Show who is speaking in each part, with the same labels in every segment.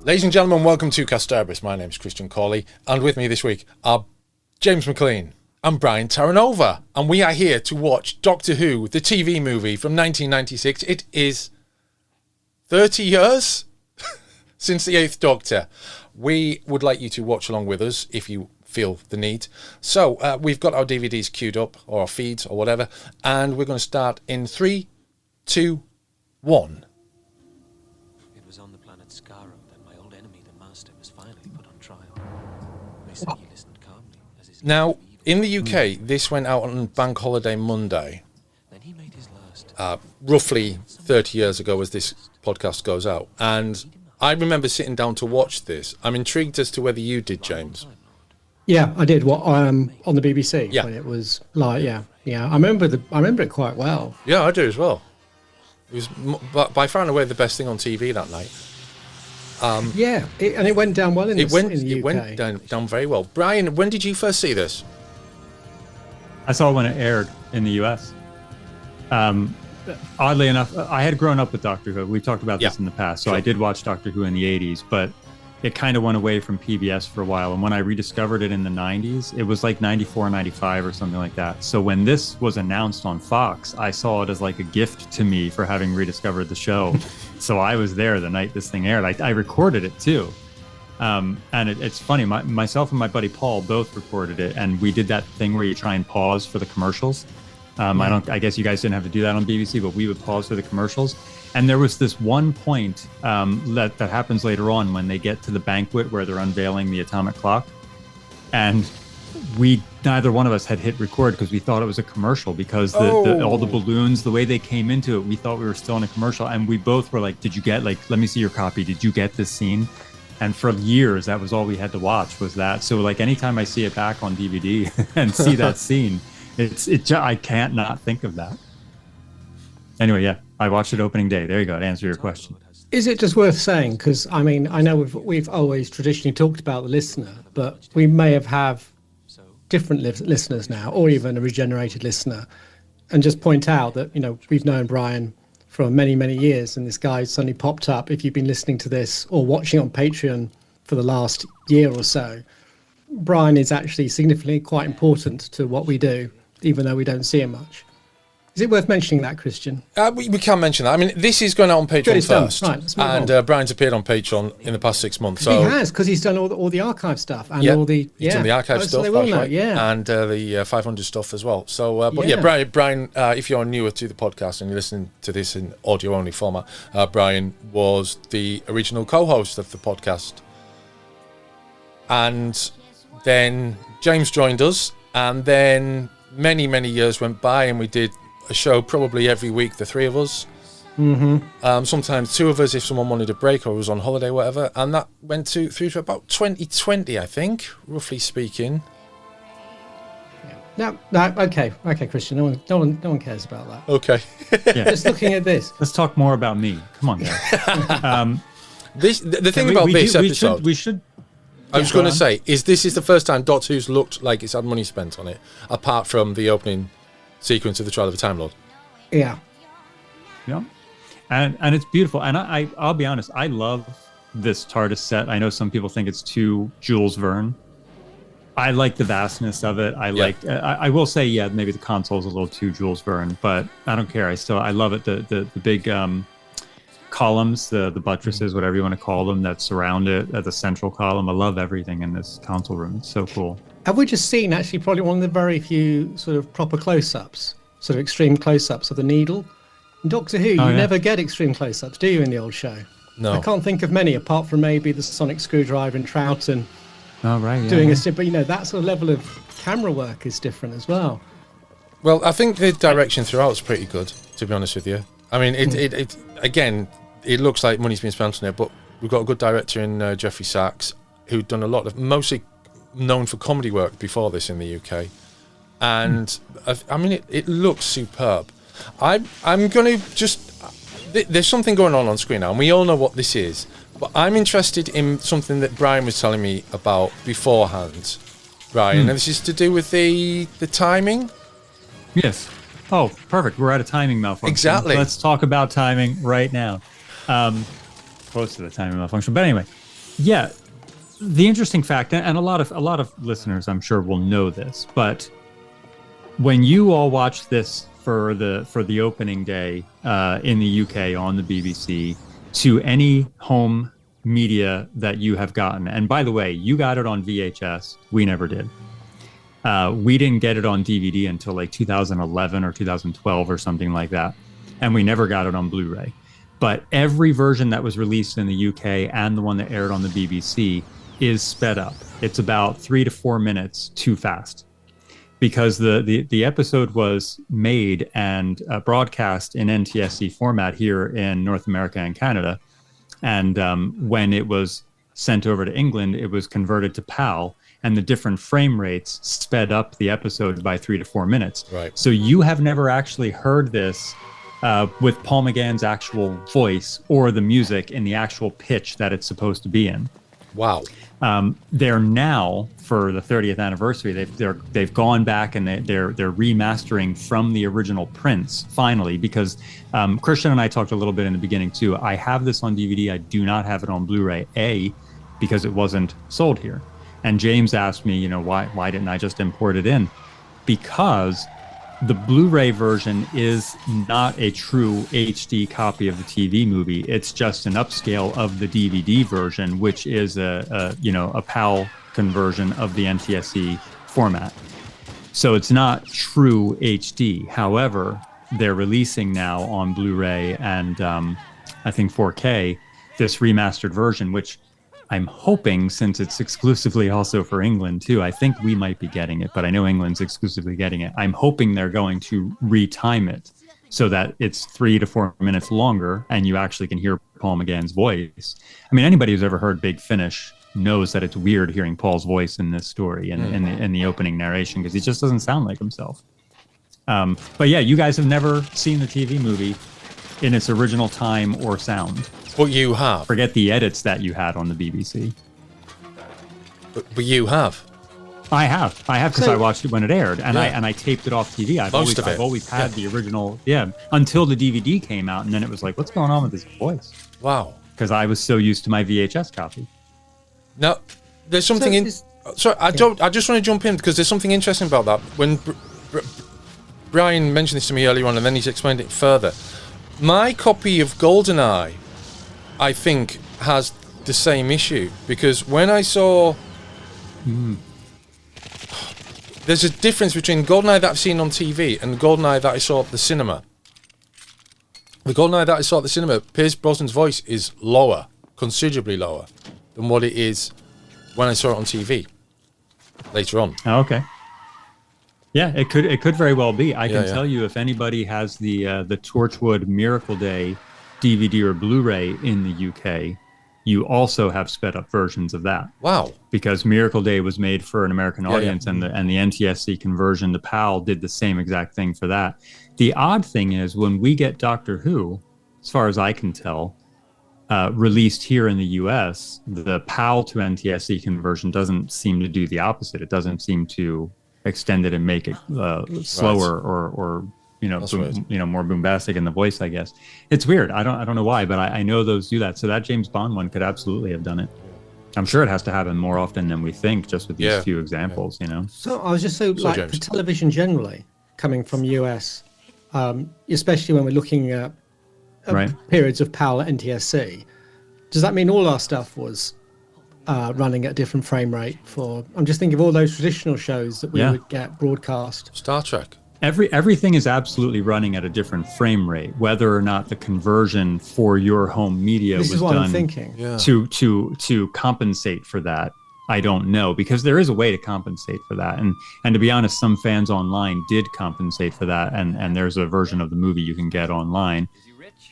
Speaker 1: Ladies and gentlemen, welcome to Kasterborous. My name's Christian Cawley, and with me this week are James McLean and Brian Terranova, and we are here to watch Doctor Who, the TV movie from 1996. It is 30 years since the 8th Doctor. We would like you to watch along with us if you feel the need. So we've got our DVDs queued up, or our feeds, or whatever, and we're going to start in 3, 2, 1.
Speaker 2: It was on the planet Skaro that my old enemy, the Master, was finally put on trial. They say he listened calmly as his
Speaker 1: Now, in the UK, this went out on Bank Holiday Monday,
Speaker 2: Then he made his last.
Speaker 1: roughly 30 years ago as this podcast goes out. And I remember sitting down to watch this. I'm intrigued as to whether you did, James.
Speaker 3: Yeah, I did. What on the BBC
Speaker 1: Yeah.
Speaker 3: when it was like, yeah. I remember it quite well.
Speaker 1: Yeah, I do as well. It was by far and away the best thing on TV that night.
Speaker 3: And it went down well in the UK.
Speaker 1: It went down very well. Brian, when did you first see this?
Speaker 4: I saw it when it aired in the US. Oddly enough, I had grown up with Doctor Who. We've talked about this in the past. So I did watch Doctor Who in the 80s, but it kind of went away from PBS for a while. And when I rediscovered it in the 90s, it was like 94, 95 or something like that. So when this was announced on Fox, I saw it as like a gift to me for having rediscovered the show. So I was there the night this thing aired. I recorded it too. And it's funny, myself and my buddy Paul both recorded it, and we did that thing where you try and pause for the commercials. I guess you guys didn't have to do that on BBC, but we would pause for the commercials. And there was this one point that happens later on when they get to the banquet where they're unveiling the atomic clock. And neither one of us had hit record because we thought it was a commercial, because all the balloons, the way they came into it, we thought we were still in a commercial. And we both were like, did you get, let me see your copy. Did you get this scene? And for years, that was all we had to watch, was that. So like anytime I see it back on DVD and see that scene, I can't not think of that. Anyway, yeah, I watched it opening day. There you go, to answer your question.
Speaker 3: Is it just worth saying? Because I mean, I know we've always traditionally talked about the listener, but we may have different listeners now, or even a regenerated listener, and just point out that we've known Brian for many, many years, and this guy suddenly popped up. If you've been listening to this or watching on Patreon for the last year or so, Brian is actually significantly quite important to what we do, even though we don't see him much. Is it worth mentioning that, Christian?
Speaker 1: We can mention that. I mean, this is going out on Patreon first.
Speaker 3: Right,
Speaker 1: and Brian's appeared on Patreon in the past 6 months.
Speaker 3: So he has, because he's done all the archive stuff and all the...
Speaker 1: He's done the archive stuff,
Speaker 3: so right.
Speaker 1: And the 500 stuff as well. So, Brian, if you're newer to the podcast and you're listening to this in audio-only format, Brian was the original co-host of the podcast. And then James joined us, and then many, many years went by, and we did a show probably every week, the three of us. Mm-hmm. Sometimes two of us if someone wanted a break or was on holiday, whatever. And that went through to about 2020, I think, roughly speaking.
Speaker 3: No, okay, Christian. No one cares about that.
Speaker 1: Okay.
Speaker 4: Yeah.
Speaker 3: Just looking at this.
Speaker 4: Let's talk more about me. Come on, guys.
Speaker 1: The thing about this episode...
Speaker 4: We should
Speaker 1: I was going to say, this is the first time Doctor Who's looked like it's had money spent on it, apart from the opening sequence of the Trial of a Time Lord.
Speaker 3: Yeah.
Speaker 4: Yeah. And it's beautiful. And I'll be honest, I love this TARDIS set. I know some people think it's too Jules Verne. I like the vastness of it. I will say, maybe the console's a little too Jules Verne, but I don't care. I love it. The big columns, the buttresses, whatever you want to call them, that surround it at the central column. I love everything in this console room. It's so cool.
Speaker 3: Have we just seen actually probably one of the very few sort of proper close-ups, sort of extreme close-ups of the needle? In Doctor Who, you never get extreme close-ups, do you, in the old show?
Speaker 1: No.
Speaker 3: I can't think of many, apart from maybe the sonic screwdriver in Troughton.
Speaker 4: Oh, right.
Speaker 3: Doing but that sort of level of camera work is different as well.
Speaker 1: Well, I think the direction throughout is pretty good, to be honest with you. I mean, it again, it looks like money's been spent on it, but we've got a good director in Jeffrey Sachs, who'd done a lot of, mostly known for comedy work before this in the UK. And, I mean, it looks superb. I'm going to just... There's something going on screen now, and we all know what this is, but I'm interested in something that Brian was telling me about beforehand, Brian, and this is to do with the timing.
Speaker 4: Yes. Oh, perfect. We're at a timing malfunction.
Speaker 1: Exactly.
Speaker 4: Let's talk about timing right now. Close to the timing malfunction. But anyway, Yeah, the interesting fact, and a lot of listeners, I'm sure, will know this, but when you all watch this for the opening day in the UK on the BBC, to any home media that you have gotten, and by the way, you got it on VHS, we never did. We didn't get it on DVD until like 2011 or 2012 or something like that, and we never got it on Blu-ray. But every version that was released in the UK and the one that aired on the BBC is sped up. It's about 3 to 4 minutes too fast, because the episode was made and broadcast in NTSC format here in North America and Canada. And when it was sent over to England, it was converted to PAL, and the different frame rates sped up the episode by 3 to 4 minutes.
Speaker 1: Right.
Speaker 4: So you have never actually heard this with Paul McGann's actual voice or the music in the actual pitch that it's supposed to be in.
Speaker 1: Wow.
Speaker 4: They're now, for the 30th anniversary, they've gone back and they're remastering from the original prints finally, because Christian and I talked a little bit in the beginning too. I have this on DVD. I do not have it on Blu-ray, because it wasn't sold here. And James asked me, why didn't I just import it in? Because the Blu-ray version is not a true HD copy of the TV movie. It's just an upscale of the DVD version, which is a PAL conversion of the NTSC format. So it's not true HD. However, they're releasing now on Blu-ray and I think 4K this remastered version, which I'm hoping, since it's exclusively also for England too, I think we might be getting it, but I know England's exclusively getting it. I'm hoping they're going to retime it so that it's 3 to 4 minutes longer and you actually can hear Paul McGann's voice. I mean, anybody who's ever heard Big Finish knows that it's weird hearing Paul's voice in this story and in the opening narration, because he just doesn't sound like himself. But yeah, you guys have never seen the TV movie in its original time or sound.
Speaker 1: But you have.
Speaker 4: Forget the edits that you had on the BBC.
Speaker 1: But you have.
Speaker 4: I have because I watched it when it aired, and
Speaker 1: Yeah.
Speaker 4: I taped it off TV. I've always had the original, until the DVD came out, and then it was like, what's going on with his voice?
Speaker 1: Wow.
Speaker 4: Because I was so used to my VHS copy.
Speaker 1: Now, there's something Sorry, I just want to jump in because there's something interesting about that. When Brian mentioned this to me earlier on, and then he's explained it further. My copy of GoldenEye, I think, has the same issue, because when I saw there's a difference between GoldenEye that I've seen on TV and GoldenEye that I saw at the cinema. The GoldenEye that I saw at the cinema, Pierce Brosnan's voice is lower, considerably lower than what it is when I saw it on TV later on.
Speaker 4: Oh, okay. Yeah, it could very well be. I can tell you, if anybody has the Torchwood Miracle Day DVD or Blu-ray in the UK, you also have sped up versions of that.
Speaker 1: Wow. Because
Speaker 4: Miracle Day was made for an American audience, and the NTSC conversion to PAL did the same exact thing for that. The odd thing is, when we get Doctor Who, as far as I can tell, released here in the US, the PAL to NTSC conversion doesn't seem to do the opposite. It doesn't seem to extend it and make it slower or more bombastic in the voice, I guess. It's weird. I don't know why, but I know those do that. So that James Bond one could absolutely have done it. I'm sure it has to happen more often than we think, just with these few examples,
Speaker 3: So I was just for television generally, coming from US, especially when we're looking at periods of PAL at NTSC, does that mean all our stuff was running at a different frame rate? I'm just thinking of all those traditional shows that we would get broadcast.
Speaker 1: Star Trek.
Speaker 4: Everything is absolutely running at a different frame rate. Whether or not the conversion for your home media was done
Speaker 3: I'm thinking.
Speaker 4: to compensate for that, I don't know, because there is a way to compensate for that. And to be honest, some fans online did compensate for that, and there's a version of the movie you can get online.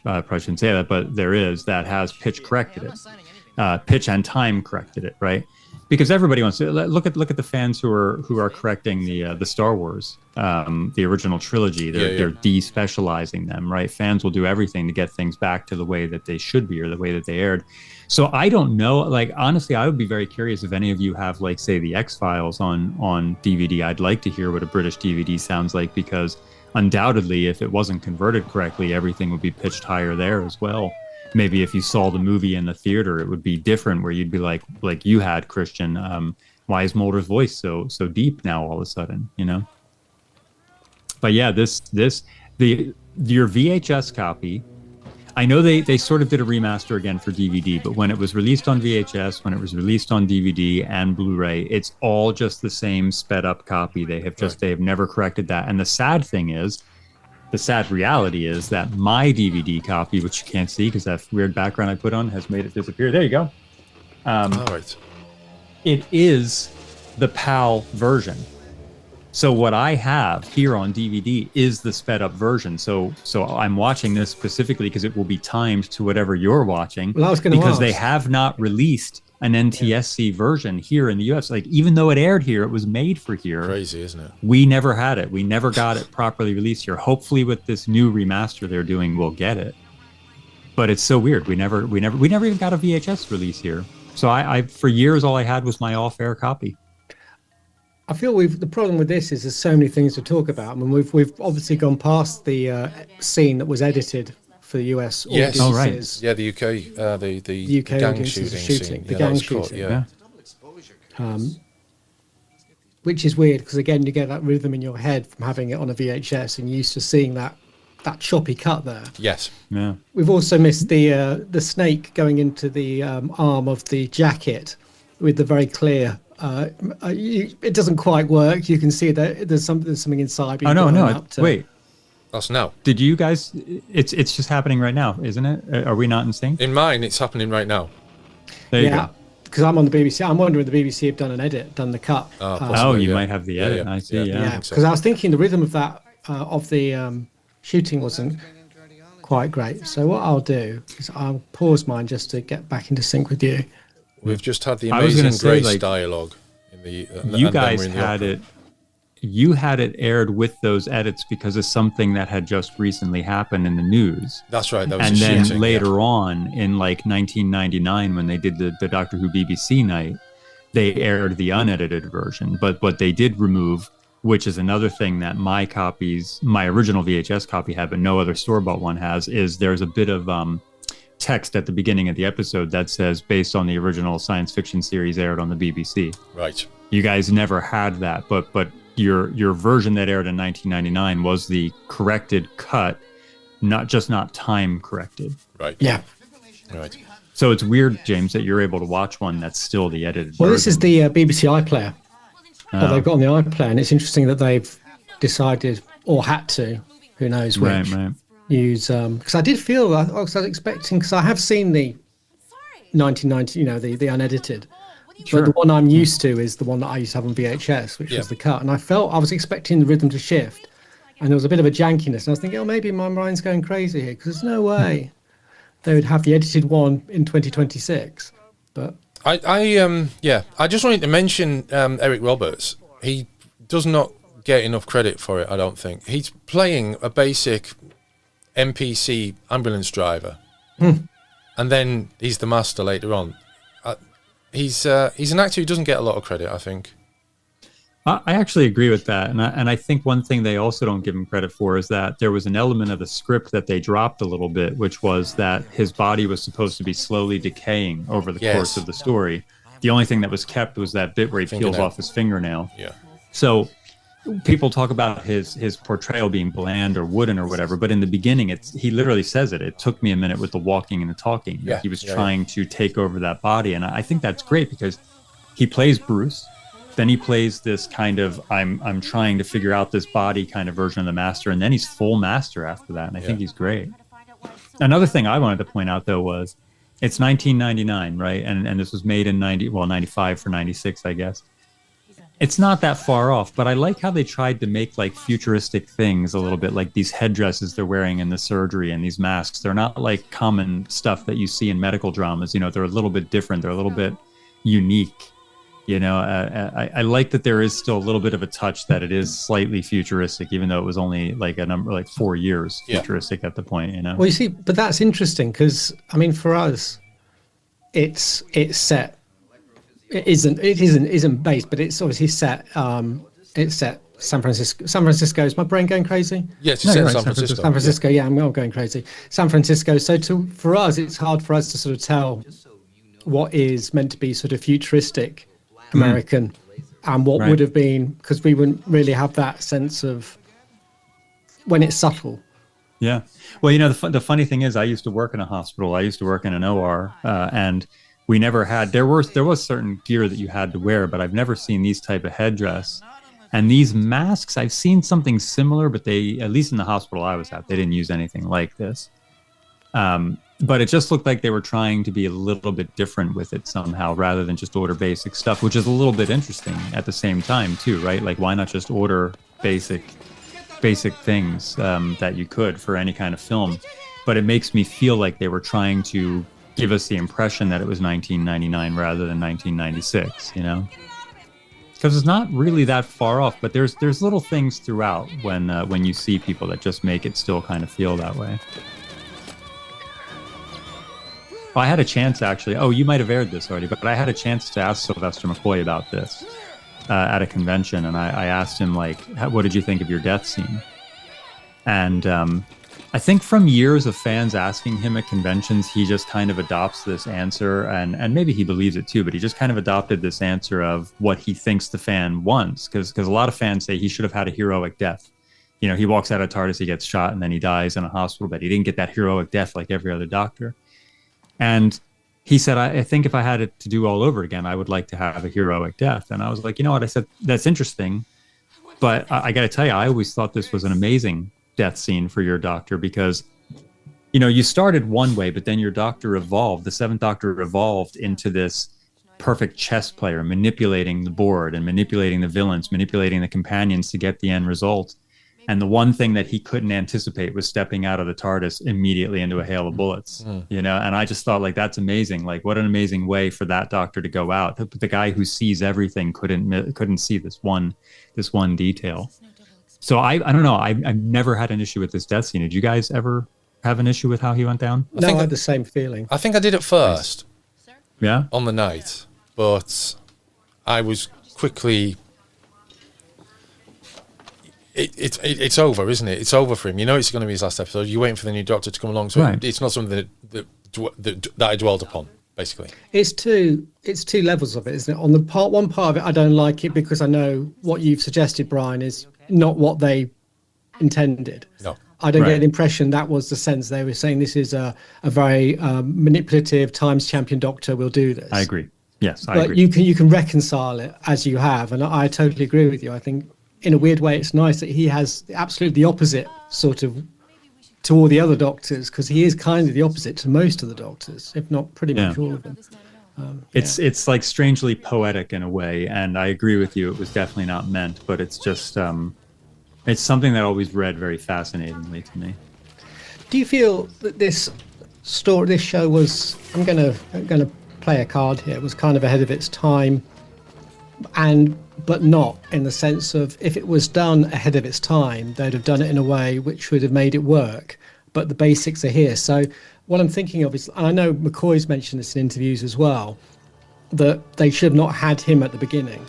Speaker 4: I probably shouldn't say that, but there is, that has pitch corrected it. Pitch and time corrected it, right? Because everybody wants to look at the fans who are correcting the Star Wars, the original trilogy. They're despecializing them, right? Fans will do everything to get things back to the way that they should be, or the way that they aired. So I don't know. Like, honestly, I would be very curious if any of you have, like, say, the X-Files on DVD. I'd like to hear what a British DVD sounds like, because undoubtedly, if it wasn't converted correctly, everything would be pitched higher there as well. maybe if you saw the movie in the theater, it would be different, where you'd be like you had, Christian, why is Mulder's voice so deep now all of a sudden, you know? But yeah, your VHS copy, I know they sort of did a remaster again for DVD, but when it was released on VHS, when it was released on DVD and Blu-ray, it's all just the same sped up copy. They have never corrected that. And the sad reality is that my DVD copy, which you can't see because that weird background I put on has made it disappear. There you go.
Speaker 1: All right.
Speaker 4: It is the PAL version. So what I have here on DVD is the sped up version. So I'm watching this specifically because it will be timed to whatever you're watching.
Speaker 3: Well, I was going to
Speaker 4: because
Speaker 3: ask.
Speaker 4: They have not released an NTSC version here in the US. Like, even though it aired here, it was made for here.
Speaker 1: Crazy, isn't it?
Speaker 4: We never had it. We never got it properly released here. Hopefully with this new remaster they're doing, we'll get it. But it's so weird. We never even got a VHS release here. So I for years all I had was my off-air copy.
Speaker 3: I feel the problem with this is there's so many things to talk about. I mean, we've obviously gone past the scene that was edited for the US
Speaker 1: Yes.
Speaker 3: audiences.
Speaker 1: Oh, right. Yeah, the UK, the
Speaker 3: UK
Speaker 1: gang
Speaker 3: audiences
Speaker 1: shooting
Speaker 3: are
Speaker 1: scene.
Speaker 3: the
Speaker 1: Yeah,
Speaker 3: gang
Speaker 1: that was caught,
Speaker 3: shooting.
Speaker 1: yeah.
Speaker 3: Which is weird because again you get that rhythm in your head from having it on a VHS and you're used to seeing that choppy cut there.
Speaker 1: Yes.
Speaker 4: Yeah.
Speaker 3: We've also missed the snake going into the arm of the jacket with the very clear. It doesn't quite work. You can see that there's something inside.
Speaker 4: Oh no! Wait.
Speaker 1: That's now.
Speaker 4: Did you guys? It's just happening right now, isn't it? Are we not in sync?
Speaker 1: In mine, it's happening right now.
Speaker 4: There you go.
Speaker 3: Because I'm on the BBC. I'm wondering if the BBC have done an edit, done the cut.
Speaker 4: You might have the edit. I see. Yeah.
Speaker 3: Because I was thinking the rhythm of that of the shooting wasn't quite great. So what I'll do is I'll pause mine just to get back into sync with you.
Speaker 1: We've just had the Amazing Grace dialogue in the.
Speaker 4: You guys had it. You had it aired with those edits because of something that had just recently happened in the news.
Speaker 1: That's right. That was
Speaker 4: and then
Speaker 1: shooting,
Speaker 4: later on, in like 1999, when they did the Doctor Who BBC night, they aired the unedited version. But what they did remove, which is another thing that my original VHS copy had, but no other store-bought one has, is there's a bit of text at the beginning of the episode that says based on the original science fiction series aired on the BBC.
Speaker 1: Right.
Speaker 4: You guys never had that, but your version that aired in 1999 was the corrected cut, not time corrected.
Speaker 1: Right.
Speaker 3: Yeah.
Speaker 1: Right.
Speaker 4: So it's weird, James, that you're able to watch one that's still the edited version.
Speaker 3: Well, this is the BBC iPlayer that they've got on the iPlayer, and it's interesting that they've decided, or had to, who knows which, use. Because I did feel, I was expecting, because I have seen the 1990, the unedited.
Speaker 4: Sure.
Speaker 3: But the one I'm used to is the one that I used to have on VHS, which was the cut. And I was expecting the rhythm to shift. And there was a bit of a jankiness. And I was thinking, maybe my mind's going crazy here, because there's no way they would have the edited one in 2026. But
Speaker 1: I just wanted to mention Eric Roberts. He does not get enough credit for it, I don't think. He's playing a basic NPC ambulance driver. And then he's the master later on. He's an actor who doesn't get a lot of credit, I think.
Speaker 4: I actually agree with that, and I think one thing they also don't give him credit for is that there was an element of the script that they dropped a little bit, which was that his body was supposed to be slowly decaying over the course of the story. The only thing that was kept was that bit where he peels off his fingernail.
Speaker 1: Yeah.
Speaker 4: So people talk about his portrayal being bland or wooden or whatever, but in the beginning, he literally says it. It took me a minute with the walking and the talking.
Speaker 1: Yeah.
Speaker 4: He was trying to take over that body, and I think that's great because he plays Bruce. Then he plays this kind of I'm trying to figure out this body kind of version of the Master, and then he's full Master after that, and I think he's great. Another thing I wanted to point out though was it's 1999, right? And this was made in 95 for 96, I guess. It's not that far off, but I like how they tried to make like futuristic things a little bit, like these headdresses they're wearing in the surgery and these masks. They're not like common stuff that you see in medical dramas. They're a little bit different. They're a little bit unique. I like that there is still a little bit of a touch that it is slightly futuristic, even though it was only like 4 years futuristic at the point.
Speaker 3: Well, you see, but that's interesting because I mean, for us, it's set. It isn't based, but it's obviously set. It's set San Francisco. San Francisco. Is my brain going crazy?
Speaker 1: Yes, you said San Francisco.
Speaker 3: San Francisco. Yeah, I'm going crazy. San Francisco. So for us, it's hard for us to sort of tell what is meant to be sort of futuristic American and what would have been, because we wouldn't really have that sense of when it's subtle.
Speaker 4: Yeah. Well, you know, the funny thing is, I used to work in a hospital. I used to work in an OR, and we never had. There was certain gear that you had to wear, but I've never seen these type of headdress. And these masks, I've seen something similar, but they, at least in the hospital I was at, they didn't use anything like this. But it just looked like they were trying to be a little bit different with it somehow, rather than just order basic stuff, which is a little bit interesting at the same time too, right? Like, why not just order basic things that you could for any kind of film? But it makes me feel like they were trying to give us the impression that it was 1999 rather than 1996, you know? Because it's not really that far off, but there's little things throughout when you see people that just make it still kind of feel that way. Well, I had a chance, actually. Oh, you might have aired this already, but I had a chance to ask Sylvester McCoy about this at a convention, and I asked him, like, what did you think of your death scene? And I think from years of fans asking him at conventions, he just kind of adopts this answer, and maybe he believes it too, but he just kind of adopted this answer of what he thinks the fan wants, because a lot of fans say he should have had a heroic death. You know, he walks out of TARDIS, he gets shot, and then he dies in a hospital bed. He didn't get that heroic death like every other Doctor. And he said, I think if I had it to do all over again, I would like to have a heroic death. And I was like, you know what? I said, that's interesting. But I got to tell you, I always thought this was an amazing death scene for your Doctor, because, you know, you started one way, but then your Doctor evolved. The Seventh Doctor evolved into this perfect chess player, manipulating the board and manipulating the villains, manipulating the companions to get the end result. And the one thing that he couldn't anticipate was stepping out of the TARDIS immediately into a hail of bullets, you know? And I just thought, like, that's amazing. Like, what an amazing way for that Doctor to go out. The guy who sees everything couldn't see this one detail. So I don't know. I've never had an issue with this death scene. Did you guys ever have an issue with how he went down?
Speaker 3: No, I had the same feeling.
Speaker 1: I think I did at first.
Speaker 4: Yeah?
Speaker 1: On the night. But I was quickly... It's over, isn't it? It's over for him. You know it's going to be his last episode. You're waiting for the new Doctor to come along, so it's not something that I dwelled upon, basically.
Speaker 3: It's two levels of it, isn't it? On the one part of it, I don't like it because I know what you've suggested, Brian, is not what they intended.
Speaker 1: No.
Speaker 3: I don't get the impression that was the sense they were saying. This is a very manipulative times champion Doctor will do this.
Speaker 4: I agree. Yes, I
Speaker 3: agree. But you can reconcile it as you have, and I totally agree with you. I think, in a weird way, it's nice that he has absolutely the opposite sort of to all the other Doctors, because he is kind of the opposite to most of the Doctors, if not pretty much all of them.
Speaker 4: It's like strangely poetic in a way, and I agree with you. It was definitely not meant, but it's just it's something that always read very fascinatingly to me.
Speaker 3: Do you feel that this show was? I'm gonna play a card here. It was kind of ahead of its time, but not in the sense of, if it was done ahead of its time, they'd have done it in a way which would have made it work. But the basics are here. So what I'm thinking of is, and I know McCoy's mentioned this in interviews as well, that they should have not had him at the beginning.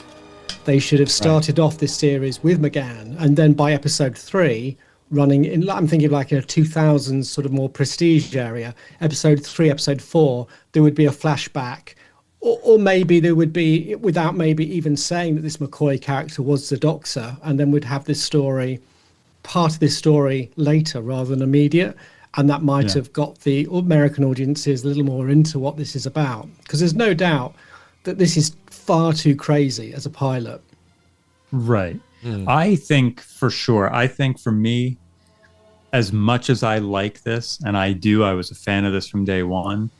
Speaker 3: They should have started off this series with McGann, and then by episode 3, running in, I'm thinking like in a 2000s sort of more prestige area, episode 3, episode 4, there would be a flashback. Or maybe there would be, without maybe even saying that this McCoy character was the Doctor, and then we'd have this story, part of this story later rather than immediate, and that might have got the American audiences a little more into what this is about. Because there's no doubt that this is far too crazy as a pilot.
Speaker 4: Right. I think for sure, for me, as much as I like this, and I was a fan of this from day one,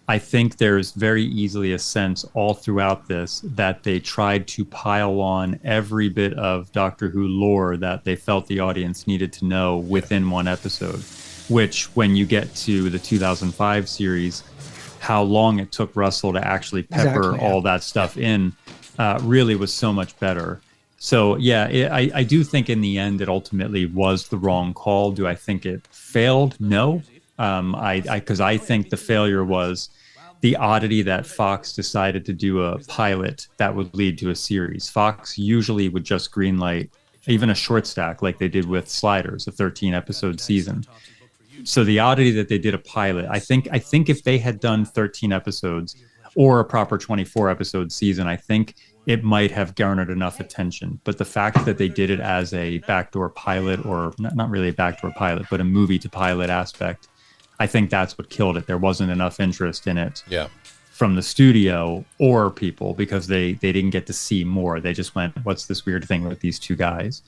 Speaker 4: I think there's very easily a sense all throughout this that they tried to pile on every bit of Doctor Who lore that they felt the audience needed to know within one episode, which when you get to the 2005 series, how long it took Russell to actually pepper all that stuff in really was so much better. So, I do think in the end it ultimately was the wrong call. Do I think it failed? No. Because I think the failure was the oddity that Fox decided to do a pilot that would lead to a series. Fox usually would just greenlight even a short stack like they did with Sliders, a 13 episode season. So the oddity that they did a pilot, I think if they had done 13 episodes or a proper 24 episode season, I think it might have garnered enough attention. But the fact that they did it as a backdoor pilot, or not really a backdoor pilot, but a movie to pilot aspect, I think that's what killed it. There wasn't enough interest in it from the studio or people, because they didn't get to see more. They just went, what's this weird thing with these two guys?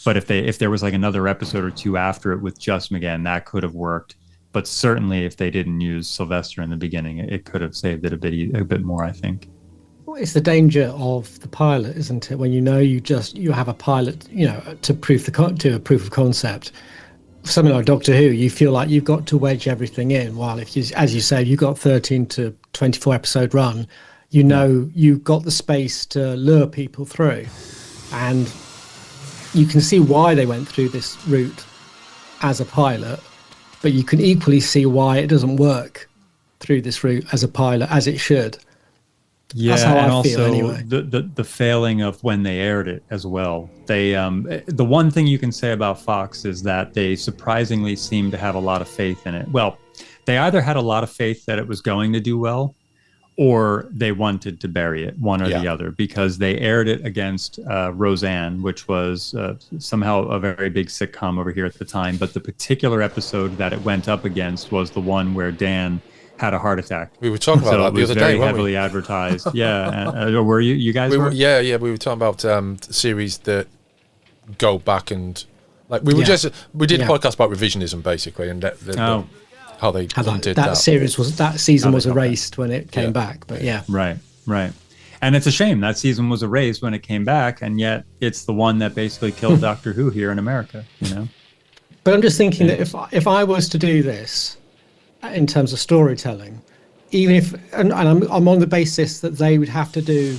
Speaker 4: But if there was like another episode or two after it with just McGann, that could have worked. But certainly if they didn't use Sylvester in the beginning, it could have saved it a bit more, I think.
Speaker 3: Well, it's the danger of the pilot, isn't it? When you have a pilot, to proof of concept. For something like Doctor Who, you feel like you've got to wedge everything in. While if you, as you say, you've got 13 to 24 episode run, you've got the space to lure people through, and you can see why they went through this route as a pilot, but you can equally see why it doesn't work through this route as a pilot as it should.
Speaker 4: Yeah,
Speaker 3: that's how
Speaker 4: and
Speaker 3: I feel
Speaker 4: also
Speaker 3: anyway.
Speaker 4: the failing of when they aired it as well. They the one thing you can say about Fox is that they surprisingly seem to have a lot of faith in it. Well, they either had a lot of faith that it was going to do well, or they wanted to bury it, one or the other, because they aired it against Roseanne, which was somehow a very big sitcom over here at the time. But the particular episode that it went up against was the one where Dan had a heart attack.
Speaker 1: We were talking about that the other day,
Speaker 4: very heavily advertised. Yeah. Were you? You guys were?
Speaker 1: Yeah. We were talking about series that go back and we did a podcast about revisionism basically, and how they did that.
Speaker 3: Season was erased when it came back, but
Speaker 4: Right. And it's a shame that season was erased when it came back, and yet it's the one that basically killed Doctor Who here in America,
Speaker 3: But I'm just thinking that if I was to do this in terms of storytelling, even if and I'm on the basis that they would have to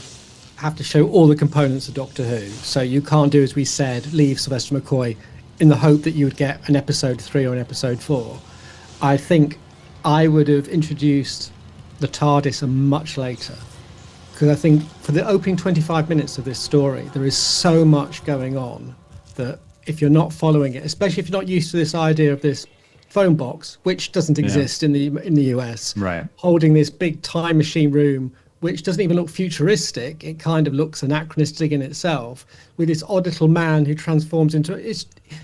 Speaker 3: show all the components of Doctor Who, so you can't do, as we said, leave Sylvester McCoy in the hope that you would get an episode 3 or an episode 4. I think I would have introduced the TARDIS much later, because I think for the opening 25 minutes of this story there is so much going on that if you're not following it, especially if you're not used to this idea of this phone box, which doesn't exist in the US,
Speaker 4: right,
Speaker 3: holding this big time machine room, which doesn't even look futuristic, it kind of looks anachronistic in itself, with this odd little man who transforms into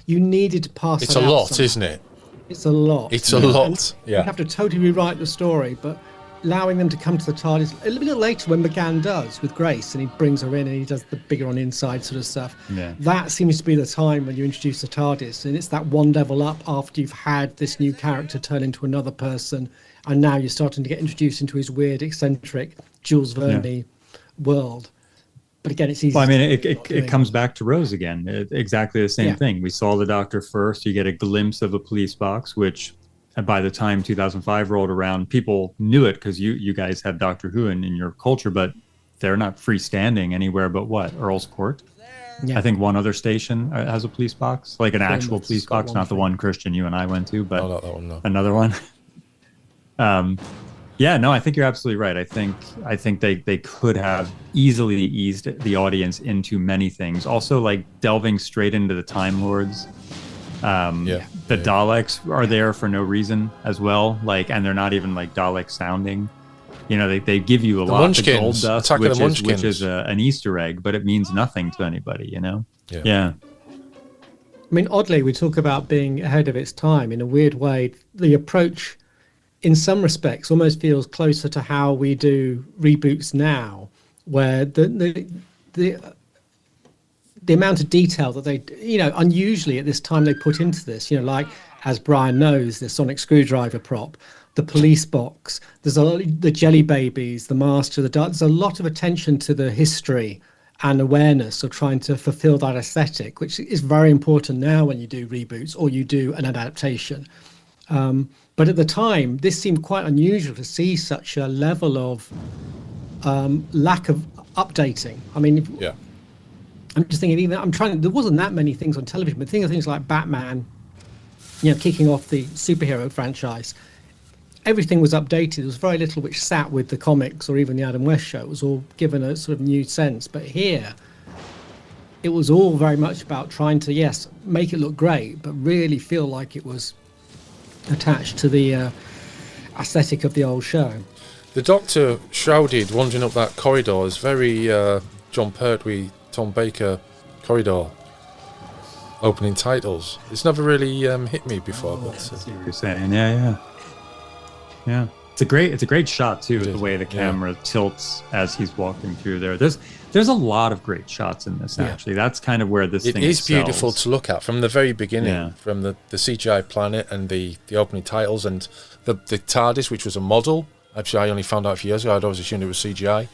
Speaker 3: you needed to pass
Speaker 1: it's a lot, isn't it?
Speaker 3: It's a lot.
Speaker 1: It's a lot.
Speaker 3: You have to totally rewrite the story, but allowing them to come to the TARDIS a little bit later when McGann does with Grace, and he brings her in and he does the bigger on inside sort of stuff.
Speaker 4: Yeah.
Speaker 3: That seems to be the time when you introduce the TARDIS, and it's that one level up after you've had this new character turn into another person, and now you're starting to get introduced into his weird, eccentric Jules Verne world. But again, it's easy.
Speaker 4: Well, I mean, it comes back to Rose again. Exactly the same thing. We saw the Doctor first. You get a glimpse of a police box, which by the time 2005 rolled around, people knew it because you guys have Doctor Who in your culture, but they're not freestanding anywhere but what? Earl's Court? Yeah. I think one other station has a police box, like an actual police box, not the one, Christian, you and I went to, but
Speaker 1: not that one, no.
Speaker 4: Another one. Yeah, no, I think you're absolutely right. I think they could have easily eased the audience into many things. Also, like delving straight into the Time Lords. The Daleks are there for no reason as well. And they're not even like Dalek sounding. They give you a lot of gold dust, which is an Easter egg, but it means nothing to anybody. Yeah.
Speaker 3: I mean, oddly, we talk about being ahead of its time. In a weird way, the approach, in some respects, almost feels closer to how we do reboots now, where the amount of detail that they, unusually at this time they put into this, like, as Brian knows, the sonic screwdriver prop, the police box, there's the jelly babies, the master, there's a lot of attention to the history and awareness of trying to fulfill that aesthetic, which is very important now when you do reboots or you do an adaptation. But at the time, this seemed quite unusual to see such a level of lack of updating. I mean, I'm just thinking, there wasn't that many things on television, but think of things like Batman, kicking off the superhero franchise. Everything was updated. There was very little which sat with the comics or even the Adam West show. It was all given a sort of new sense. But here, it was all very much about trying to, yes, make it look great, but really feel like it was attached to the aesthetic of the old show.
Speaker 1: The Doctor shrouded wandering up that corridor is very John Pertwee, Tom Baker corridor opening titles. It's never really hit me before. But
Speaker 4: I see what you're saying. Yeah. It's a great shot too. The way the camera tilts as he's walking through there. There's a lot of great shots in this. Actually, that's kind of where this thing
Speaker 1: is
Speaker 4: excels.
Speaker 1: beautiful to look at from the very beginning, from the CGI planet and the opening titles and the TARDIS, which was a model. Actually, I only found out a few years ago. I'd always assumed it was CGI.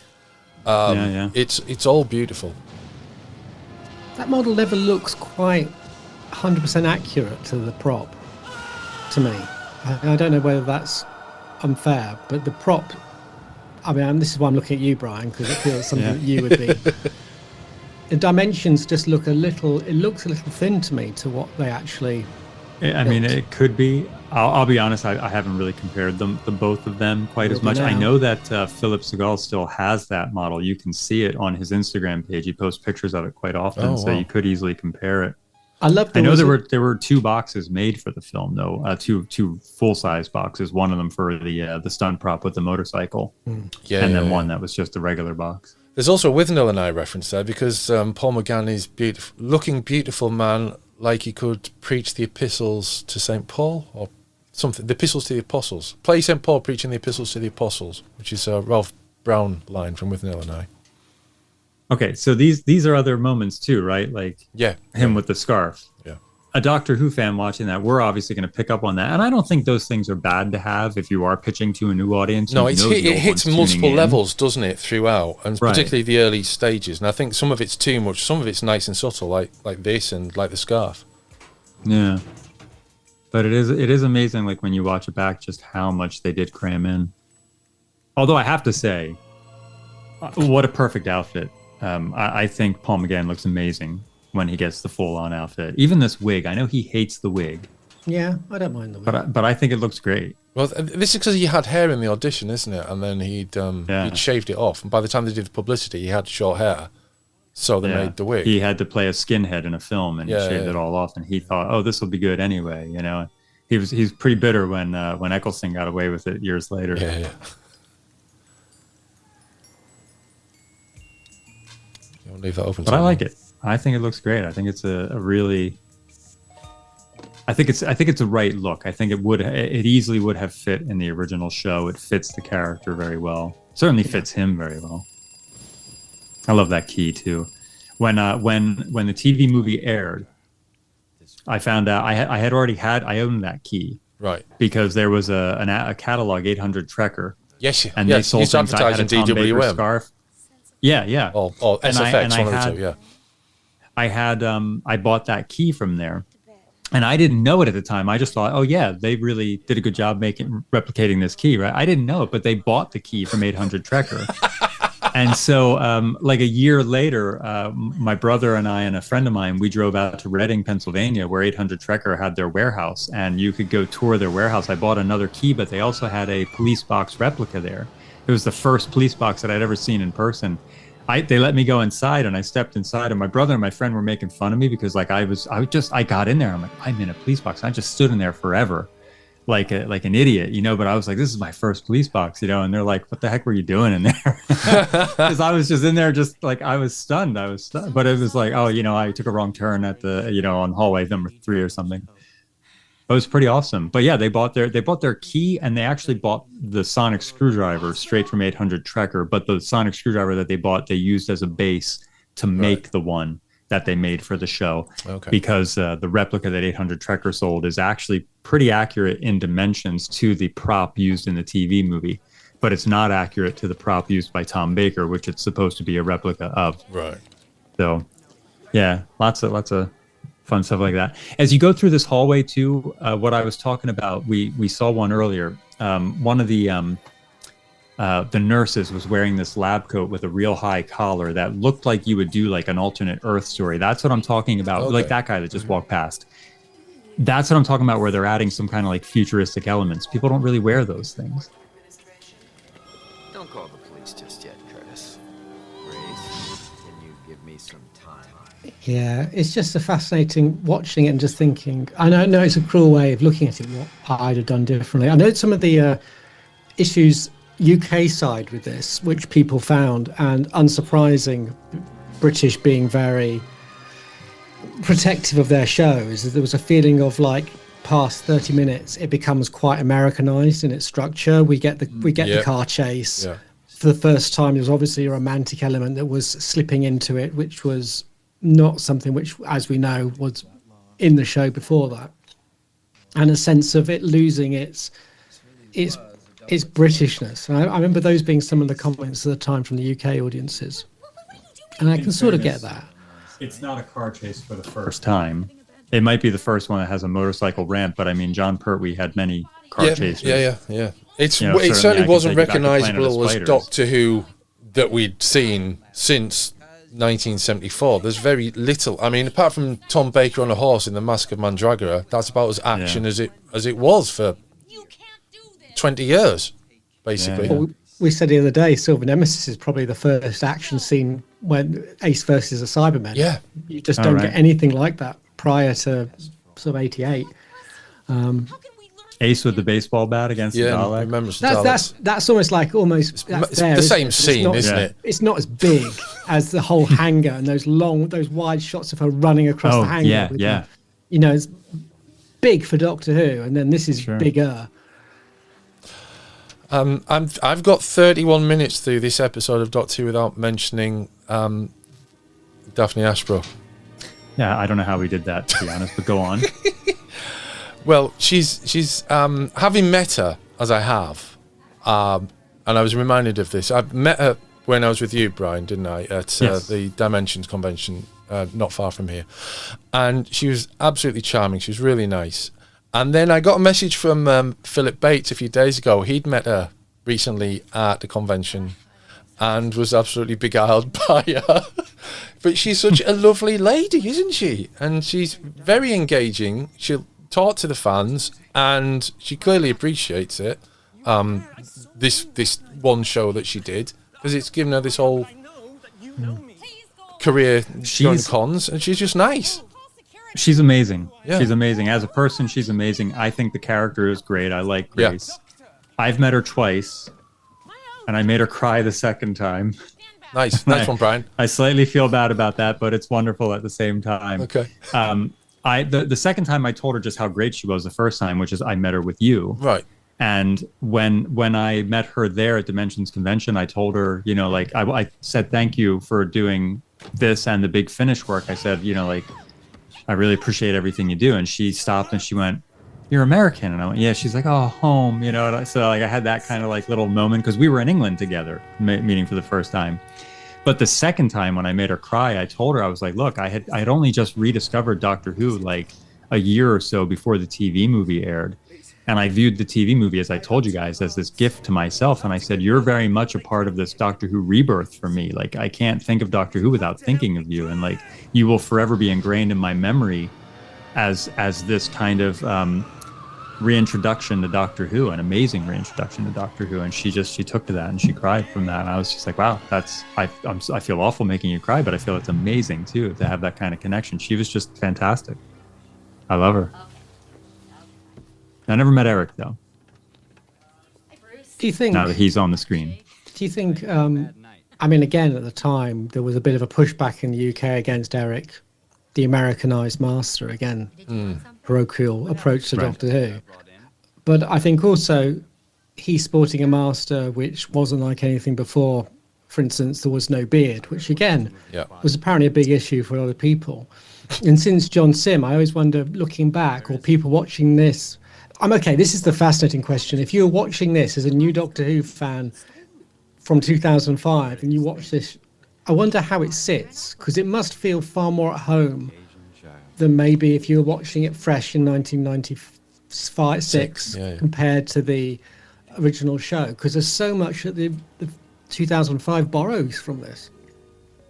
Speaker 1: It's all beautiful.
Speaker 3: That model never looks quite 100% accurate to the prop, to me. I don't know whether that's unfair, but the prop, I mean, this is why I'm looking at you, Brian, because it feels something that you would be. The dimensions just look it looks a little thin to me to what they actually
Speaker 4: I mean, it could be. I'll be honest, I haven't really compared the both of them quite as much. I know that Philip Segal still has that model. You can see it on his Instagram page. He posts pictures of it quite often, so you could easily compare it. I know there were 2 boxes made for the film, though. Two full-size boxes. One of them for the stunt prop with the motorcycle, and then one that was just a regular box.
Speaker 1: There's also a Withnell and I reference there because Paul McGann is beautiful man, like he could preach the epistles to St. Paul or something. The epistles to the apostles. Play St. Paul preaching the epistles to the apostles, which is a Ralph Brown line from Withnell and I.
Speaker 4: Okay, so these are other moments too, right? Like him with the scarf.
Speaker 1: Yeah.
Speaker 4: A Doctor Who fan watching that, we're obviously going to pick up on that. And I don't think those things are bad to have if you are pitching to a new audience.
Speaker 1: No, it hits multiple levels, doesn't it, throughout? And particularly the early stages. And I think some of it's too much. Some of it's nice and subtle, like this and like the scarf.
Speaker 4: Yeah. But it is amazing, like when you watch it back, just how much they did cram in. Although I have to say, what a perfect outfit. I think Paul McGann looks amazing when he gets the full-on outfit. Even this wig, I know he hates the wig.
Speaker 3: Yeah, I don't mind the wig.
Speaker 4: But I think it looks great.
Speaker 1: Well, this is because he had hair in the audition, isn't it? And then he'd shaved it off. And by the time they did the publicity, he had short hair. So they made the wig.
Speaker 4: He had to play a skinhead in a film, and he shaved it all off. And he thought, oh, this will be good anyway. You know, he's pretty bitter when Eccleston got away with it years later.
Speaker 1: Yeah. Don't leave that open.
Speaker 4: But I like it. I think it looks great. I think it's a really. I think it's a right look. I think it easily would have fit in the original show. It fits the character very well. Certainly fits him very well. I love that key too. When the TV movie aired, I found out I owned that key.
Speaker 1: Right.
Speaker 4: Because there was a catalog 800 Trekker.
Speaker 1: Yes.
Speaker 4: And they sold things. I had a Tom Baker scarf. Yeah.
Speaker 1: Or SFX, one of the two, yeah.
Speaker 4: I bought that key from there. And I didn't know it at the time. I just thought, oh yeah, they really did a good job replicating this key, right? I didn't know it, but they bought the key from 800 Trekker. And so, like a year later, my brother and I and a friend of mine, we drove out to Reading, Pennsylvania, where 800 Trekker had their warehouse, and you could go tour their warehouse. I bought another key, but they also had a police box replica there. It was the first police box that I'd ever seen in person. They let me go inside, and I stepped inside, and my brother and my friend were making fun of me because like I got in there. I'm like, I'm in a police box. I just stood in there forever. Like an idiot, you know, but I was like, this is my first police box, you know, and they're like, what the heck were you doing in there? Because I was just in there, just like, I was stunned, but it was like, oh, you know, I took a wrong turn at on hallway number 3 or something. It was pretty awesome. But yeah, they bought their key, and they actually bought the sonic screwdriver straight from 800 Trekker, but the sonic screwdriver that they bought, they used as a base to make the one that they made for the show. Okay. Because the replica that 800 Trekker sold is actually pretty accurate in dimensions to the prop used in the TV movie, but it's not accurate to the prop used by Tom Baker, which it's supposed to be a replica of.
Speaker 1: Right.
Speaker 4: So, yeah, lots of fun stuff like that. As you go through this hallway too, what I was talking about, we saw one earlier. One of the nurses was wearing this lab coat with a real high collar that looked like you would do like an alternate Earth story. That's what I'm talking about. Okay. Like that guy that just walked past. That's what I'm talking about, where they're adding some kind of like futuristic elements. People don't really wear those things.
Speaker 5: Don't call the police just yet, Curtis. Grace, can you Give me some time.
Speaker 3: Yeah, it's just a fascinating watching it and just thinking. I know it's a cruel way of looking at it. What I'd have done differently. I know some of the issues UK side with this, which people found, and unsurprising, British being very protective of their shows. There was a feeling of like past 30 minutes, it becomes quite Americanized in its structure. We get the car chase.
Speaker 1: Yeah.
Speaker 3: For the first time, there was obviously a romantic element that was slipping into it, which was not something which, as we know, was in the show before that, and a sense of it losing its Britishness. And I remember those being some of the comments at the time from the UK audiences, and I can sort of get that.
Speaker 4: It's not a car chase for the first time. It might be the first one that has a motorcycle ramp, but I mean, John Pertwee had many car chases.
Speaker 1: Yeah. It
Speaker 4: certainly
Speaker 1: certainly wasn't
Speaker 4: I can take you back to Planet of
Speaker 1: recognisable as
Speaker 4: Spiders.
Speaker 1: Doctor Who that we'd seen since 1974. There's very little. I mean, apart from Tom Baker on a horse in The Mask of Mandragora, that's about as action as it was for 20 years, basically.
Speaker 4: Yeah.
Speaker 3: Well, we said the other day, Silver Nemesis is probably the first action scene when Ace versus a Cyberman.
Speaker 1: Yeah.
Speaker 3: You just don't get anything like that prior to sort of 88.
Speaker 4: Ace with the baseball bat against the
Speaker 1: Yeah,
Speaker 4: Dalek.
Speaker 1: remember the Daleks.
Speaker 3: That's almost like
Speaker 1: It's the same scene, isn't it?
Speaker 3: It's not as big as the whole hangar and those wide shots of her running across the hangar.
Speaker 4: Yeah.
Speaker 3: It's big for Doctor Who, and then this is bigger.
Speaker 1: I've got 31 minutes through this episode of Doctor Who without mentioning Daphne Ashbrook.
Speaker 4: Yeah, I don't know how we did that, to be honest, but go on.
Speaker 1: Well, she's having met her as I have, and I was reminded of this. I met her when I was with you, Brian, didn't I, at the Dimensions convention, not far from here, and she was absolutely charming. She was really nice. And then I got a message from Philip Bates a few days ago. He'd met her recently at the convention and was absolutely beguiled by her. But she's such a lovely lady, isn't she? And she's very engaging. She'll talk to the fans, and she clearly appreciates it. This one show that she did, because it's given her this whole career going cons, and she's just nice.
Speaker 4: She's amazing.
Speaker 1: Yeah.
Speaker 4: She's amazing. As a person, she's amazing. I think the character is great. I like Grace.
Speaker 1: Yeah.
Speaker 4: I've met her twice, and I made her cry the second time.
Speaker 1: Nice one, Brian.
Speaker 4: I slightly feel bad about that, but it's wonderful at the same time.
Speaker 1: Okay.
Speaker 4: The second time I told her just how great she was the first time, which is I met her with you.
Speaker 1: Right.
Speaker 4: And when I met her there at Dimensions Convention, I told her, I said, thank you for doing this and the Big Finish work. I said, I really appreciate everything you do. And she stopped and she went, you're American. And I went, yeah. She's like, oh, home, And so I had that kind of little moment because we were in England together, meeting for the first time. But the second time when I made her cry, I told her, I was like, look, I had only just rediscovered Doctor Who a year or so before the TV movie aired. And I viewed the TV movie, as I told you guys, as this gift to myself. And I said, you're very much a part of this Doctor Who rebirth for me. I can't think of Doctor Who without thinking of you. And you will forever be ingrained in my memory as this kind of reintroduction to Doctor Who, an amazing reintroduction to Doctor Who. And she took to that and she cried from that. And I was just like, wow, I feel awful making you cry, but I feel it's amazing too, to have that kind of connection. She was just fantastic. I love her. I never met Eric, though.
Speaker 3: Do you think?
Speaker 4: Now that he's on the screen.
Speaker 3: Do you think? Again, at the time, there was a bit of a pushback in the UK against Eric, the Americanized master. Again, parochial approach to Doctor Who. But I think also he's sporting a master which wasn't like anything before. For instance, there was no beard, which again was apparently a big issue for a lot of people. And since John Sim, I always wonder, looking back, or people watching this. This is the fascinating question. If you're watching this as a new Doctor Who fan from 2005 and you watch this, I wonder how it sits, because it must feel far more at home than maybe if you were watching it fresh in 1996 compared to the original show, because there's so much that the 2005 borrows from this.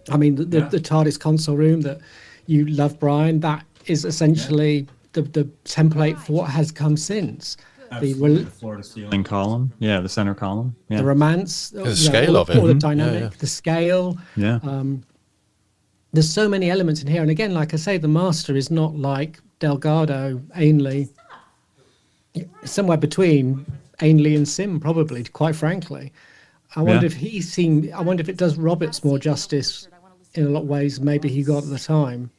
Speaker 3: The TARDIS console room that you love, Brian, that is essentially the template for what has come since. The
Speaker 4: floor to ceiling column, the center column,
Speaker 3: the romance,
Speaker 1: the scale of it,
Speaker 3: or the dynamic, the scale. there's so many elements in here. And again, like I say, the Master is not like Delgado, Ainley. It's somewhere between Ainley and Sim, probably, quite frankly. I wonder if I wonder if it does Roberts more justice in a lot of ways maybe he got at the time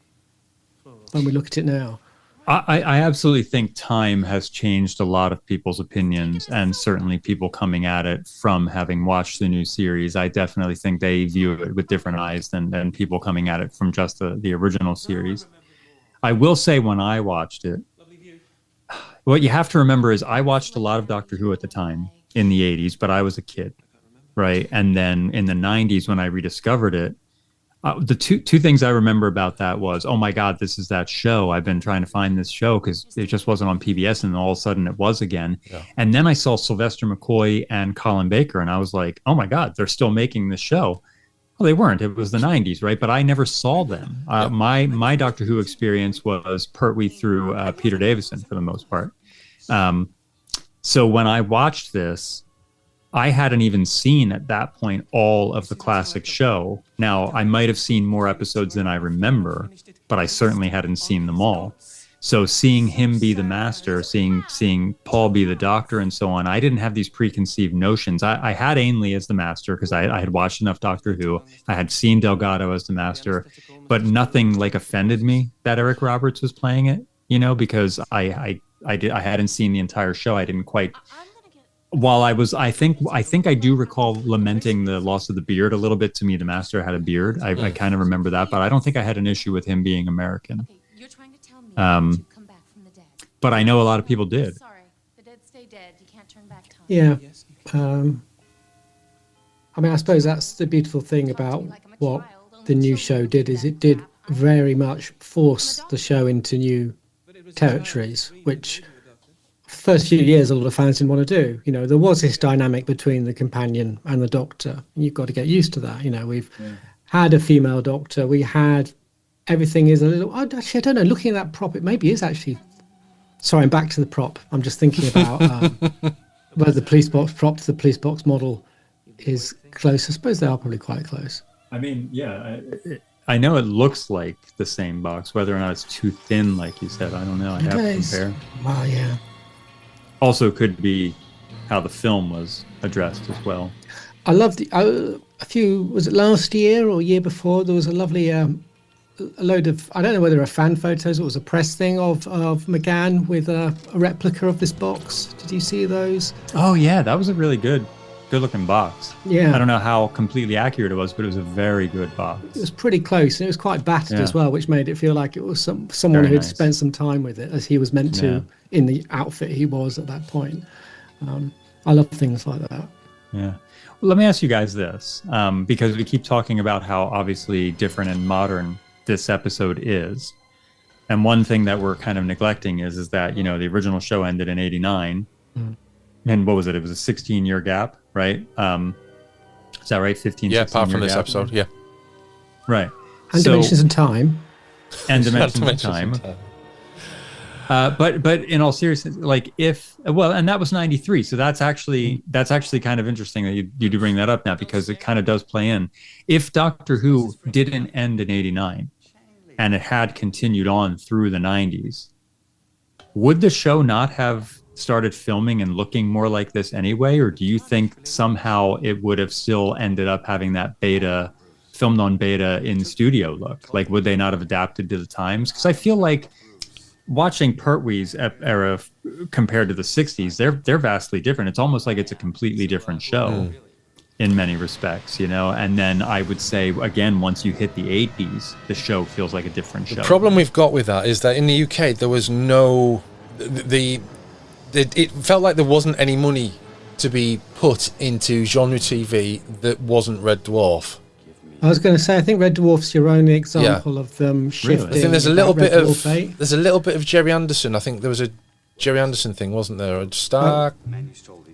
Speaker 3: when we look at it now.
Speaker 4: I absolutely think time has changed a lot of people's opinions, and certainly people coming at it from having watched the new series. I definitely think they view it with different eyes than people coming at it from just the original series. I will say when I watched it, what you have to remember is I watched a lot of Doctor Who at the time in the 80s, but I was a kid, right? And then in the 90s when I rediscovered it, the two things I remember about that was, oh my God, this is that show. I've been trying to find this show because it just wasn't on PBS, and all of a sudden it was again. Yeah. And then I saw Sylvester McCoy and Colin Baker, and I was like, oh my God, they're still making this show. Well, they weren't. It was the 90s, right? But I never saw them. My Doctor Who experience was Pertwee through Peter Davison for the most part. So when I watched this, I hadn't even seen at that point all of the classic show. Now, I might have seen more episodes than I remember, but I certainly hadn't seen them all. So seeing him be the Master, seeing Paul be the Doctor and so on, I didn't have these preconceived notions. I had Ainley as the Master because I had watched enough Doctor Who. I had seen Delgado as the Master, but nothing like offended me that Eric Roberts was playing it, because I hadn't seen the entire show. I didn't quite... While I think I do recall lamenting the loss of the beard a little bit. To me, the Master had a beard. I kind of remember that, but I don't think I had an issue with him being American.
Speaker 5: Okay, you're trying to tell me that you come back from the dead.
Speaker 4: But I know a lot of people did.
Speaker 5: Sorry, the dead stay dead. You can't turn back time.
Speaker 3: Yeah. I mean, I suppose that's the beautiful thing about what the new show did, is it did very much force the show into new territories, which first few years a lot of fans didn't want to do. There was this dynamic between the companion and the Doctor. You've got to get used to that. We've had a female Doctor. We had everything is a little... Actually, I don't know. Looking at that prop, it maybe is actually... Sorry, I'm back to the prop. I'm just thinking about whether the police box prop to the police box model is close. I suppose they are probably quite close.
Speaker 4: I mean, yeah, I know it looks like the same box. Whether or not it's too thin, like you said, I don't know. I'd have to compare.
Speaker 3: Well, yeah.
Speaker 4: Also could be how the film was addressed as well.
Speaker 3: I love was it last year or year before, there was a lovely a load of, I don't know whether a fan photos or it was a press thing of McGann with a replica of this box. Did you see those?
Speaker 4: Oh yeah, that was a really good looking box.
Speaker 3: Yeah.
Speaker 4: I don't know how completely accurate it was, but it was a very good box.
Speaker 3: It was pretty close, and it was quite battered as well, which made it feel like it was someone who had spent some time with it, as he was meant to in the outfit he was at that point. I love things like that.
Speaker 4: Yeah. Well, let me ask you guys this, because we keep talking about how obviously different and modern this episode is. And one thing that we're kind of neglecting is that, the original show ended in 89. And what was it? It was a 16-year gap, right? Is that right? 15,
Speaker 1: yeah,
Speaker 4: 16
Speaker 1: apart from
Speaker 4: year
Speaker 1: this
Speaker 4: gap?
Speaker 1: episode, yeah.
Speaker 3: Right. And Dimensions in Time.
Speaker 4: And Dimensions in Time. But in all seriousness, and that was 93. So that's actually kind of interesting that you do bring that up now, because it kind of does play in. If Doctor Who didn't end in 89 and it had continued on through the 90s, would the show not have started filming and looking more like this anyway? Or do you think somehow it would have still ended up having that filmed on beta in studio look? Like, would they not have adapted to the times? Because I feel like watching Pertwee's era compared to the 60s, they're vastly different. It's almost like it's a completely different show in many respects, and then I would say, again, once you hit the 80s, the show feels like a different show.
Speaker 1: The problem we've got with that is that in the UK there was no... It felt like there wasn't any money to be put into genre TV that wasn't Red Dwarf.
Speaker 3: I was going to say, I think Red Dwarf's your only example of them shifting.
Speaker 1: I think there's a little bit of Jerry Anderson. I think there was a Jerry Anderson thing, wasn't there? A Star.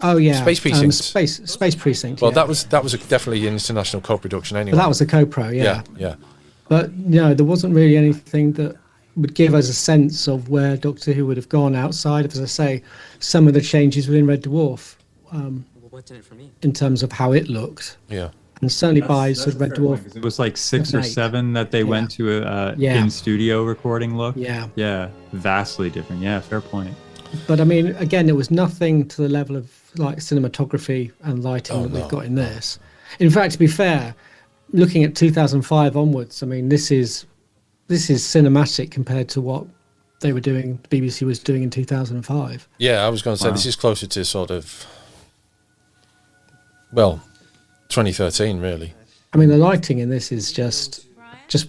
Speaker 3: Oh yeah,
Speaker 1: Space Precinct.
Speaker 3: Space Precinct.
Speaker 1: Well, that was definitely an international co-production anyway.
Speaker 3: But that was a co-pro, yeah.
Speaker 1: Yeah.
Speaker 3: But there wasn't really anything that would give us a sense of where Doctor Who would have gone outside of, as I say, some of the changes within Red Dwarf, in terms of how it looked.
Speaker 1: Yeah.
Speaker 3: and certainly by sort of Red Dwarf.
Speaker 4: It was like 6 or 7 that they went to a in studio recording look. Yeah, vastly different. Yeah, fair point.
Speaker 3: But I mean, again, it was nothing to the level of like cinematography and lighting that we've got in this. In fact, to be fair, looking at 2005 onwards, I mean, this is cinematic compared to what they were doing. The BBC was doing in 2005.
Speaker 1: Yeah, I was going to say this is closer to sort of, well, 2013 really.
Speaker 3: I mean, the lighting in this is just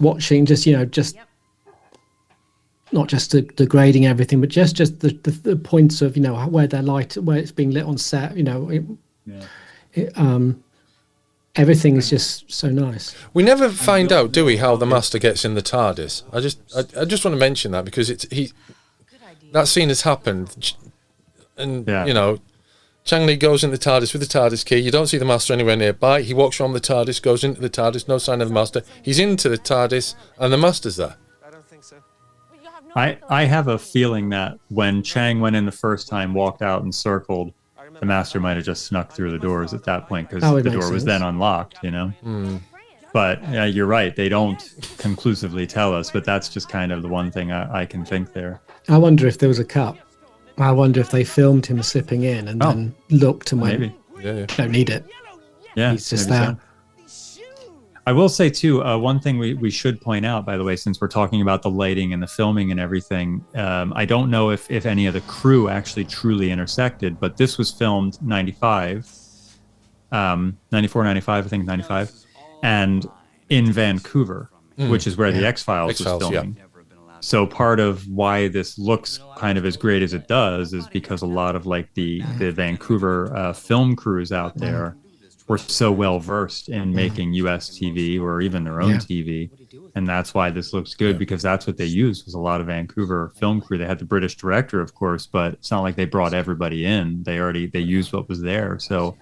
Speaker 3: watching, just not just the grading everything, but just the points of where it's being lit on set. Everything is just so nice.
Speaker 1: We never find out, do we, how the Master gets in the TARDIS? I just want to mention that because that scene has happened, and Chang Li goes in the TARDIS with the TARDIS key. You don't see the Master anywhere nearby. He walks around the TARDIS, goes into the TARDIS, no sign of the Master. He's into the TARDIS, and the Master's there.
Speaker 2: I don't think so.
Speaker 4: I have a feeling that when Chang went in the first time, walked out and circled, the Master might have just snuck through the doors at that point because the door was then unlocked, But you're right. They don't conclusively tell us, but that's just kind of the one thing I can think there.
Speaker 3: I wonder if there was a cut. I wonder if they filmed him slipping in and then looked and went, don't need it.
Speaker 4: Yeah,
Speaker 3: he's just there.
Speaker 4: So. I will say, too, one thing we should point out, by the way, since we're talking about the lighting and the filming and everything, I don't know if any of the crew actually truly intersected, but this was filmed 94, 95, I think 95, and in Vancouver, which is where the X-Files was filming. Yeah. So part of why this looks kind of as great as it does is because a lot of like the Vancouver film crews out there were so well versed in making US TV or even their own TV, and that's why this looks good because that's what they used was a lot of Vancouver film crew. They had the British director, of course, but it's not like they brought everybody in. They used what was there. So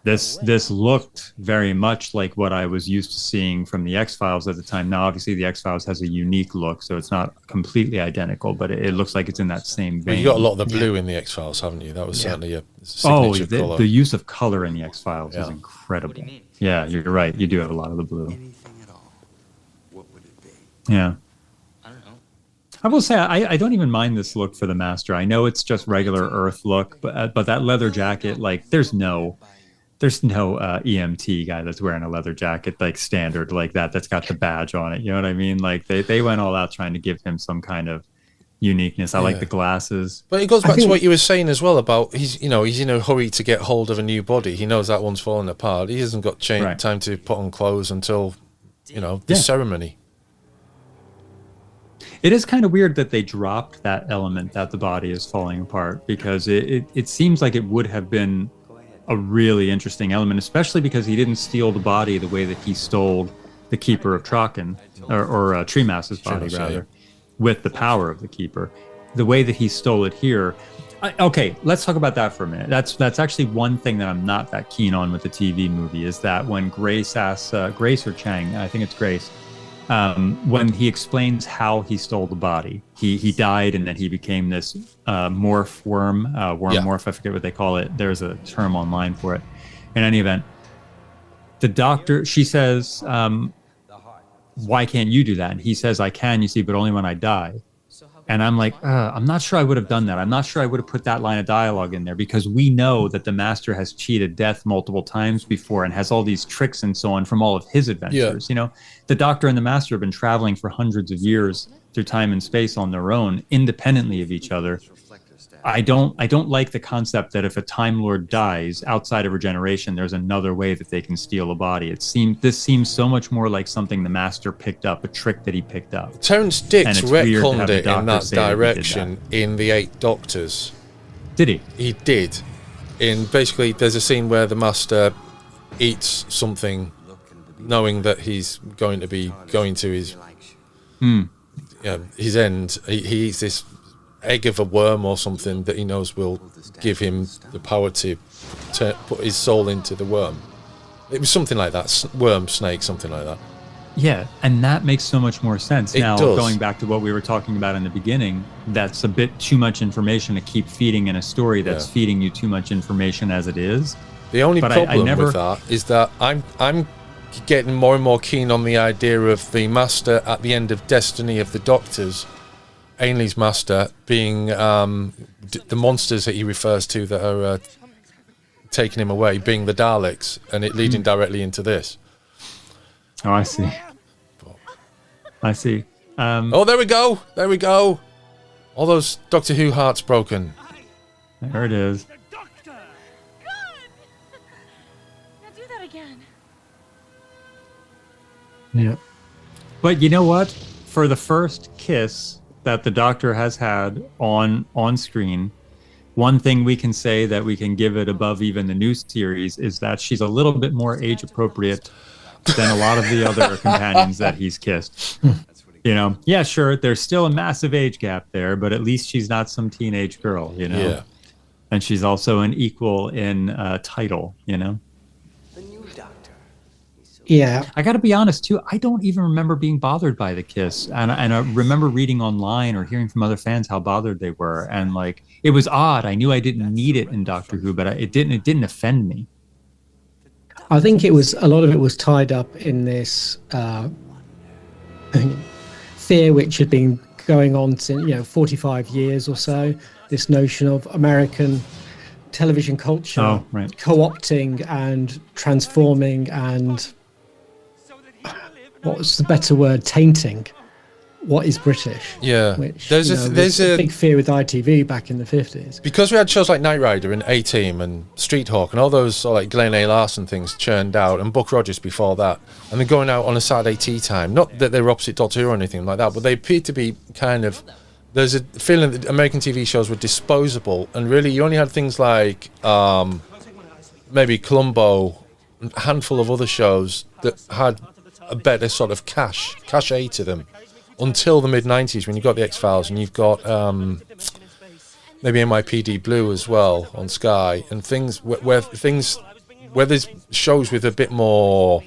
Speaker 4: this looked very much like what I was used to seeing from the X-Files at the time. Now, obviously, the X-Files has a unique look, so it's not completely identical, but it looks like it's in that same vein.
Speaker 1: Well, you got a lot of the blue in the X-Files, haven't you? That was certainly a signature color.
Speaker 4: The use of color in the X-Files is incredible. Yeah, you're right. You do have a lot of the blue.
Speaker 2: Anything at all. What would it be?
Speaker 4: Yeah.
Speaker 2: I don't know.
Speaker 4: I will say I don't even mind this look for the Master. I know it's just regular Earth look, but that leather jacket, like, there's no EMT guy that's wearing a leather jacket like standard like that's got the badge on it. You know what I mean? Like they went all out trying to give him some kind of uniqueness. I like the glasses.
Speaker 1: But it goes back to what you were saying as well about he's in a hurry to get hold of a new body. He knows that one's falling apart. He hasn't got time to put on clothes until the ceremony.
Speaker 4: It is kind of weird that they dropped that element that the body is falling apart because it seems like it would have been a really interesting element, especially because he didn't steal the body the way that he stole the Keeper of Traken, or Treemass's body, rather, with the power of the Keeper. The way that he stole it here. Okay, let's talk about that for a minute. That's actually one thing that I'm not that keen on with the TV movie, is that when Grace asks, Grace or Chang, I think it's Grace, when he explains how he stole the body, he died and then he became this morph worm, morph, I forget what they call it. There's a term online for it. In any event, the doctor, she says, why can't you do that? And he says, I can, you see, but only when I die. And I'm like, I'm not sure I would have done that. I'm not sure I would have put that line of dialogue in there because we know that the Master has cheated death multiple times before and has all these tricks and so on from all of his adventures. The Doctor and the Master have been traveling for hundreds of years through time and space on their own, independently of each other. I don't like the concept that if a Time Lord dies outside of regeneration, there's another way that they can steal a body. This seems so much more like something the Master picked up, a trick that he picked up.
Speaker 1: Terrence Dicks retconned it in that direction in The Eight Doctors.
Speaker 4: Did he?
Speaker 1: He did. Basically, there's a scene where the Master eats something, knowing that he's going to be going to his end. He eats this egg of a worm or something that he knows will give him the power to put his soul into the worm. It was something like that, worm, snake, something like that.
Speaker 4: Yeah, and that makes so much more sense.
Speaker 1: It
Speaker 4: now,
Speaker 1: does.
Speaker 4: Going back to what we were talking about in the beginning, that's a bit too much information to keep feeding in a story that's feeding you too much information as it is.
Speaker 1: The only
Speaker 4: But
Speaker 1: problem
Speaker 4: I never...
Speaker 1: with that is that I'm getting more and more keen on the idea of the master at the end of Destiny of the Doctors, Ainley's master, being the monsters that he refers to that are taking him away, being the Daleks, and it leading directly into this.
Speaker 4: Oh, I see. I see.
Speaker 1: Oh, there we go. There we go. All those Doctor Who hearts broken.
Speaker 4: There it is.
Speaker 5: Good. Now do that again.
Speaker 3: Yeah.
Speaker 4: But you know what? For the first kiss that the Doctor has had on screen, one thing we can say that we can give it above even the new series is that she's a little bit more age appropriate than a lot of the other companions that he's kissed. You know, yeah, sure, there's still a massive age gap there, but at least she's not some teenage girl, you know?
Speaker 1: Yeah.
Speaker 4: And she's also an equal in title, you know?
Speaker 6: The new doctor.
Speaker 3: Yeah.
Speaker 4: I got to be honest, too, I don't even remember being bothered by the kiss. And I remember reading online or hearing from other fans how bothered they were. And, like, it was odd. I knew I didn't need it in Doctor Who, but it didn't offend me.
Speaker 3: I think a lot of it was tied up in this fear which had been going on since 45 years or so, this notion of American television culture co-opting and transforming and, what was the better word, tainting what is British.
Speaker 1: Yeah.
Speaker 3: Which
Speaker 1: There's a
Speaker 3: big fear with ITV back in the 50s.
Speaker 1: Because we had shows like Knight Rider and A-Team and Street Hawk and all those sort of like Glenn A. Larson things churned out, and Buck Rogers before that, and they're going out on a Saturday tea time. Not that they were opposite Doctor Who or anything like that, but they appeared to be kind of... There's a feeling that American TV shows were disposable, and really you only had things like maybe Columbo, a handful of other shows that had a better sort of cachet to them. Until the mid-90s, when you've got the X-Files and you've got maybe NYPD Blue as well on Sky, and things where there's shows with a more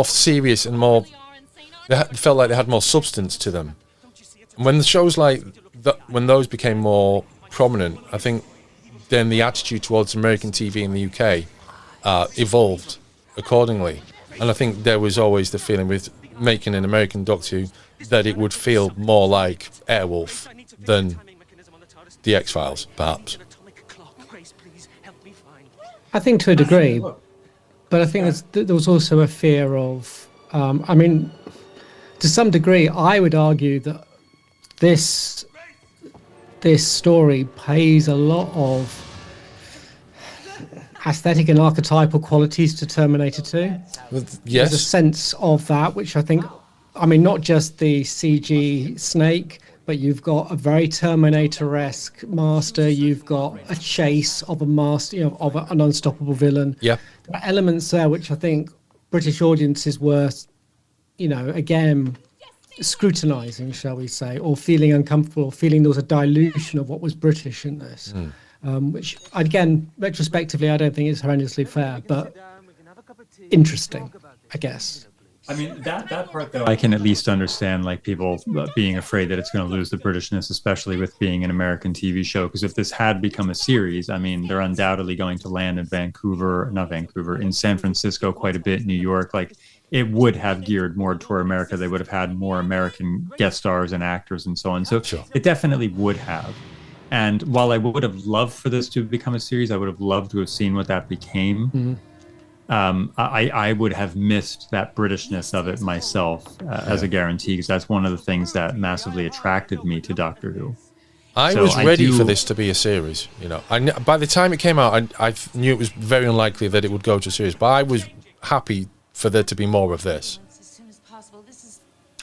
Speaker 1: serious and more, felt like they had more substance to them. And when the shows like that, when those became more prominent, I think then the attitude towards American TV in the UK evolved accordingly. And I think there was always the feeling with making an American Doctor Who that it would feel more like Airwolf than the X-Files, perhaps.
Speaker 3: I think to a degree, but I think there was also a fear of, to some degree, I would argue that this story pays a lot of aesthetic and archetypal qualities to Terminator 2.
Speaker 1: Yes.
Speaker 3: There's a sense of that, which I think, not just the CG snake, but you've got a very Terminator-esque master. You've got a chase of a master, of an unstoppable villain.
Speaker 1: Yeah.
Speaker 3: There are elements there which I think British audiences were, again, scrutinising, shall we say, or feeling uncomfortable, feeling there was a dilution of what was British in this. Which, again, retrospectively, I don't think is horrendously fair, but interesting, I guess.
Speaker 4: That part, though, I can at least understand, like, people being afraid that it's going to lose the Britishness, especially with being an American TV show. Because if this had become a series, they're undoubtedly going to land in in San Francisco quite a bit, New York. Like, it would have geared more toward America. They would have had more American guest stars and actors and so on. So
Speaker 1: Sure.
Speaker 4: It definitely would have. And while I would have loved for this to become a series, I would have loved to have seen what that became.
Speaker 3: Mm-hmm.
Speaker 4: I would have missed that Britishness of it myself as a guarantee, because that's one of the things that massively attracted me to Doctor Who.
Speaker 1: I was ready for this to be a series. By the time it came out, I knew it was very unlikely that it would go to a series, but I was happy for there to be more of this.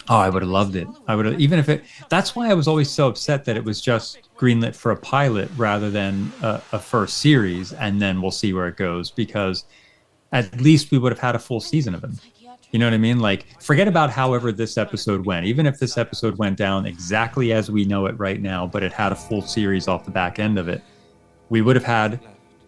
Speaker 4: Oh, I would have loved it. I would have, even if it. That's why I was always so upset that it was just greenlit for a pilot rather than a first series, and then we'll see where it goes. Because at least we would have had a full season of him. You know what I mean? Like, forget about however this episode went. Even if this episode went down exactly as we know it right now, but it had a full series off the back end of it, we would have had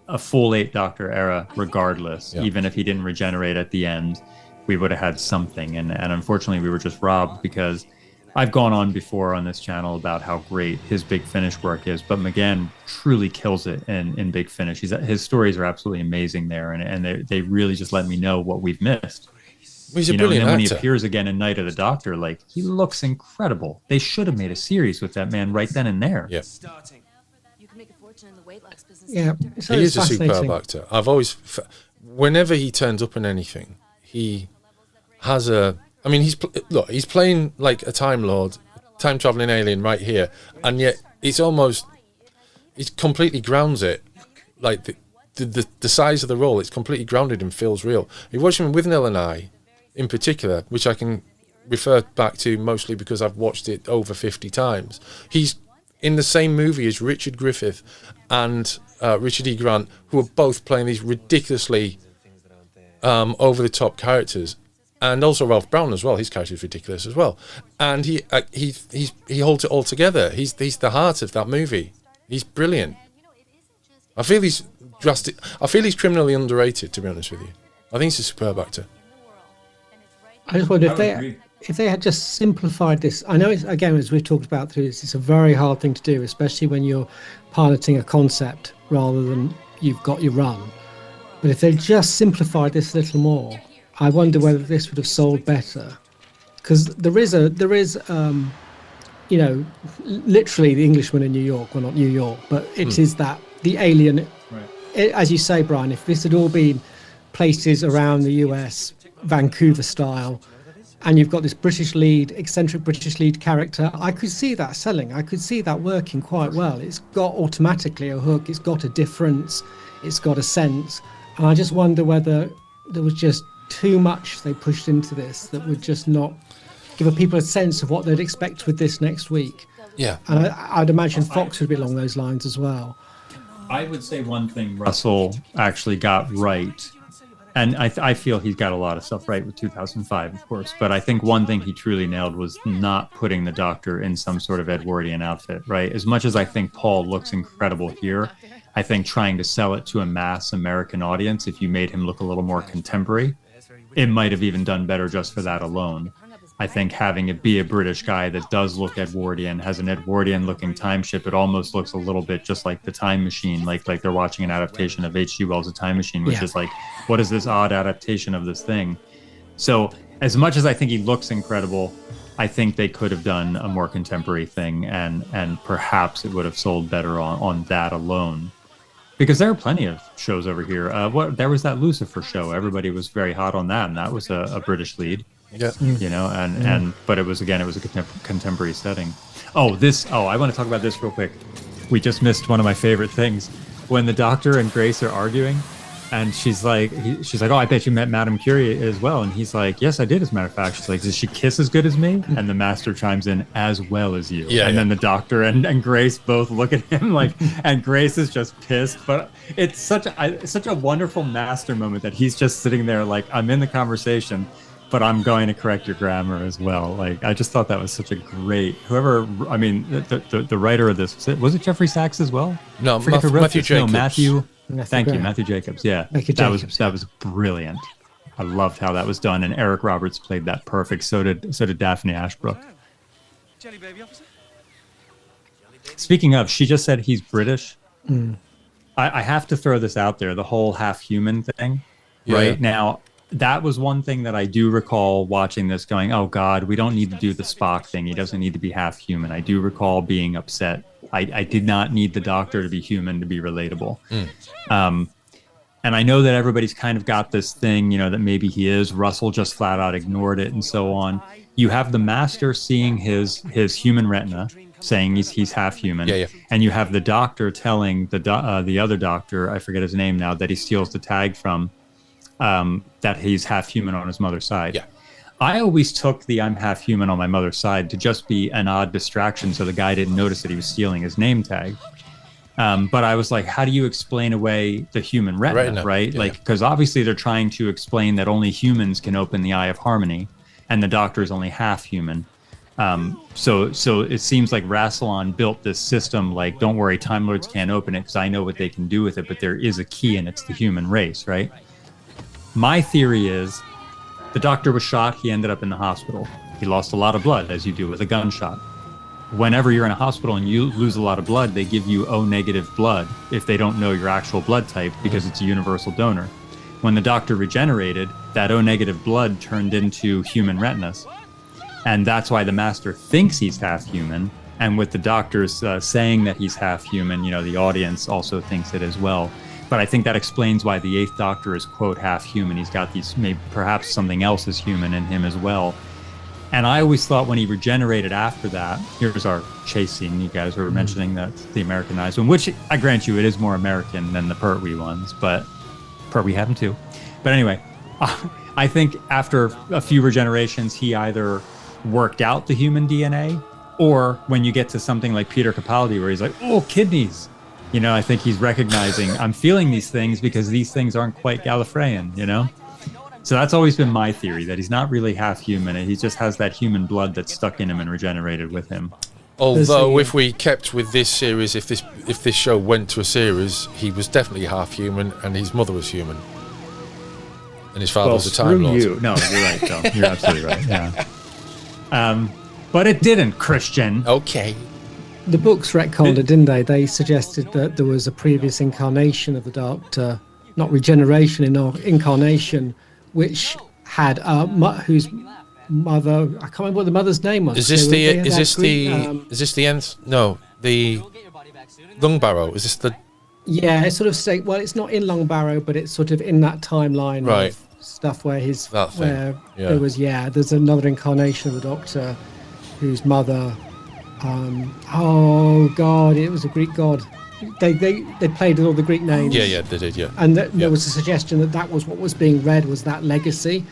Speaker 4: a full 8 Doctor era regardless.
Speaker 1: Yeah.
Speaker 4: Even if he didn't regenerate at the end, we would have had something. And unfortunately, we were just robbed because I've gone on before on this channel about how great his Big Finish work is, but McGann truly kills it in Big Finish. His stories are absolutely amazing there, and they really just let me know what we've missed.
Speaker 1: He's a
Speaker 4: And
Speaker 1: brilliant
Speaker 4: then when he
Speaker 1: actor.
Speaker 4: appears again in Night of the Doctor, like, he looks incredible. They should have made a series with that man right then and there.
Speaker 1: Yeah.
Speaker 5: You can make a fortune in the weight loss business.
Speaker 3: Yeah, so
Speaker 1: He
Speaker 3: it's
Speaker 1: is a superb
Speaker 3: fascinating.
Speaker 1: actor. I've always, whenever he turns up in anything, he has a. I mean, he's playing like a Time Lord, time traveling alien right here, and yet it's almost, it completely grounds it, like the size of the role. It's completely grounded and feels real. You watch him with Nell and I, in particular, which I can refer back to mostly because I've watched it over 50 times. He's in the same movie as Richard Griffith and Richard E. Grant, who are both playing these ridiculously over-the-top characters, and also Ralph Brown as well. His character is ridiculous as well, and he holds it all together. He's the heart of that movie. He's brilliant. I feel he's criminally underrated, to be honest with you. I think he's a superb actor.
Speaker 3: I just wonder if they had just simplified this. I know it's, again, as we've talked about through this, it's a very hard thing to do, especially when you're piloting a concept rather than you've got your run. But if they just simplified this a little more, I wonder whether this would have sold better. Because there is literally the Englishman in New York, well, not New York, but it is that the alien. Right. As you say, Brian, if this had all been places around the US, Vancouver style, and you've got this eccentric British lead character, I could see that selling. I could see that working quite well. It's got automatically a hook, it's got a difference, it's got a sense. And I just wonder whether there was just too much they pushed into this that would just not give people a sense of what they'd expect with this next week.
Speaker 1: Yeah.
Speaker 3: And I'd imagine Fox would be along those lines as well.
Speaker 4: I would say one thing Russell actually got right, and I feel he's got a lot of stuff right with 2005, of course, but I think one thing he truly nailed was not putting the Doctor in some sort of Edwardian outfit, right? As much as I think Paul looks incredible here, I think trying to sell it to a mass American audience, if you made him look a little more contemporary, it might have even done better just for that alone. I think having it be a British guy that does look Edwardian, has an Edwardian-looking time ship, it almost looks a little bit just like The Time Machine, like they're watching an adaptation of H.G. Wells' The Time Machine, which is like, what is this odd adaptation of this thing? So as much as I think he looks incredible, I think they could have done a more contemporary thing, and perhaps it would have sold better on that alone. Because there are plenty of shows over here. There was that Lucifer show. Everybody was very hot on that, and that was a British lead.
Speaker 1: Yeah.
Speaker 4: You know, but it was a contemporary setting. I want to talk about this real quick. We just missed one of my favorite things. When the Doctor and Grace are arguing, and she's like, oh, I bet you met Madame Curie as well. And he's like, yes, I did, as a matter of fact. She's like, does she kiss as good as me? And the Master chimes in, as well as you.
Speaker 1: Yeah,
Speaker 4: Then the Doctor and Grace both look at him like, and Grace is just pissed. But it's such a wonderful Master moment that he's just sitting there like, I'm in the conversation, but I'm going to correct your grammar as well. Like, I just thought that was such a great. The writer of this, was it Jeffrey Sachs as well?
Speaker 1: No, Matthew Jacobs.
Speaker 4: No, Matthew Jacobs. Yeah,
Speaker 3: That
Speaker 4: was brilliant. I loved how that was done, and Eric Roberts played that perfect. So did Daphne Ashbrook.
Speaker 6: Jelly baby officer.
Speaker 4: Speaking of, she just said he's British. I have to throw this out there: the whole half human thing.
Speaker 1: Yeah.
Speaker 4: Right now, that was one thing that I do recall watching this going, oh God, we don't need to do the Spock thing. He doesn't need to be half human. I do recall being upset. I did not need the Doctor to be human to be relatable. And I know that everybody's kind of got this thing, you know, that maybe he is. Russell just flat out ignored it and so on. You have the Master seeing his human retina, saying he's half human.
Speaker 1: Yeah.
Speaker 4: And you have the Doctor telling the other Doctor, I forget his name now, that he steals the tag from, that he's half human on his mother's side.
Speaker 1: Yeah.
Speaker 4: I always took the I'm half human on my mother's side to just be an odd distraction so the guy didn't notice that he was stealing his name tag. But I was like, how do you explain away the human retina, right?
Speaker 1: Yeah.
Speaker 4: Like, because obviously they're trying to explain that only humans can open the Eye of Harmony, and the Doctor is only half human. So it seems like Rassilon built this system like, don't worry, Time Lords can't open it because I know what they can do with it, but there is a key, and it's the human race, right? My theory is the Doctor was shot, he ended up in the hospital. He lost a lot of blood, as you do with a gunshot. Whenever you're in a hospital and you lose a lot of blood, they give you O negative blood if they don't know your actual blood type, because it's a universal donor. When the doctor regenerated, that O negative blood turned into human retinas. And that's why the master thinks he's half human. And with the doctors saying that he's half human, the audience also thinks it as well. But I think that explains why the Eighth Doctor is, quote, half human. He's got these, maybe perhaps something else is human in him as well. And I always thought when he regenerated after that, here's our chase scene. You guys were mentioning that the Americanized one, which I grant you, it is more American than the Pertwee ones, but Pertwee had them too. But anyway, I think after a few regenerations, he either worked out the human DNA, or when you get to something like Peter Capaldi, where he's like, oh, kidneys. I think he's recognizing, I'm feeling these things because these things aren't quite Gallifreyan, So that's always been my theory, that he's not really half human. He just has that human blood that's stuck in him and regenerated with him.
Speaker 1: Although, if we kept with this series, if this show went to a series, he was definitely half human, and his mother was human, and his father was a Time Lord.
Speaker 4: You. No, you're right, Phil. You're absolutely right. Yeah. But it didn't, Christian.
Speaker 1: Okay.
Speaker 3: The books retconned it, didn't they? They suggested that there was a previous incarnation of the Doctor, not regeneration, incarnation, which had whose mother, I can't remember what the mother's name was.
Speaker 1: Is this the nth? No, the Lungbarrow. Is this the?
Speaker 3: Yeah, it's sort of it's not in Lungbarrow, but it's sort of in that timeline of stuff where there was there's another incarnation of the Doctor, whose mother. Oh God, it was a Greek god. They played with all the Greek names.
Speaker 1: Yeah, they did. Yeah,
Speaker 3: and there was a suggestion that was what was being read, was that legacy,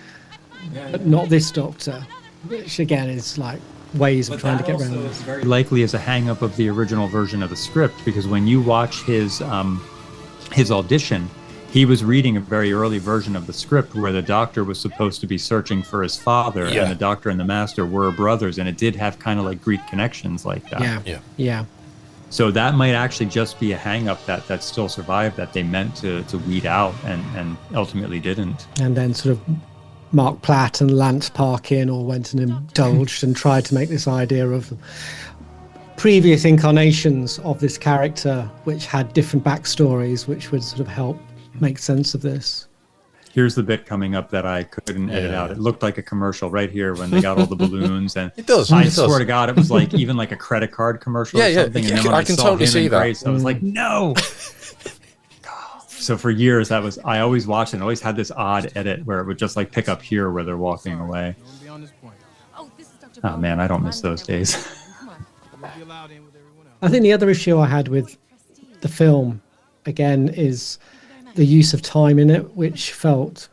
Speaker 3: but not this Doctor, which again is like ways of trying to get around this.
Speaker 4: Very likely is a hang-up of the original version of the script, because when you watch his audition, he was reading a very early version of the script where the Doctor was supposed to be searching for his father, and the Doctor and the Master were brothers, and it did have kind of like Greek connections like that.
Speaker 3: Yeah.
Speaker 4: So that might actually just be a hang-up that still survived, that they meant to weed out and ultimately didn't.
Speaker 3: And then sort of Mark Platt and Lance Parkin all went and indulged and tried to make this idea of previous incarnations of this character, which had different backstories, which would sort of help make sense of this.
Speaker 4: Here's the bit coming up that I couldn't edit out. It looked like a commercial right here when they got all the balloons, and
Speaker 1: it does.
Speaker 4: I swear to God, it was like even like a credit card commercial or something. And then when
Speaker 1: I can totally see that.
Speaker 4: Grace, I was like, no. So for years, I always watched it and always had this odd edit where it would just like pick up here where they're walking away. Oh man, I don't miss those days.
Speaker 3: I think the other issue I had with the film, again, is the use of time in it, which felt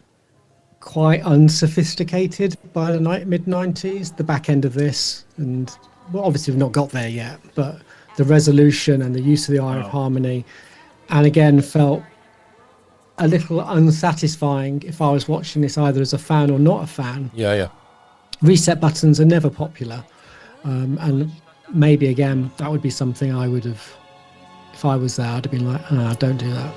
Speaker 3: quite unsophisticated by the mid-90s, the back end of this. And well, obviously we've not got there yet, but the resolution and the use of the Eye of Harmony, and again, felt a little unsatisfying if I was watching this either as a fan or not a fan.
Speaker 1: Yeah.
Speaker 3: Reset buttons are never popular. And maybe, again, that would be something I would have, if I was there, I'd have been like, don't do that.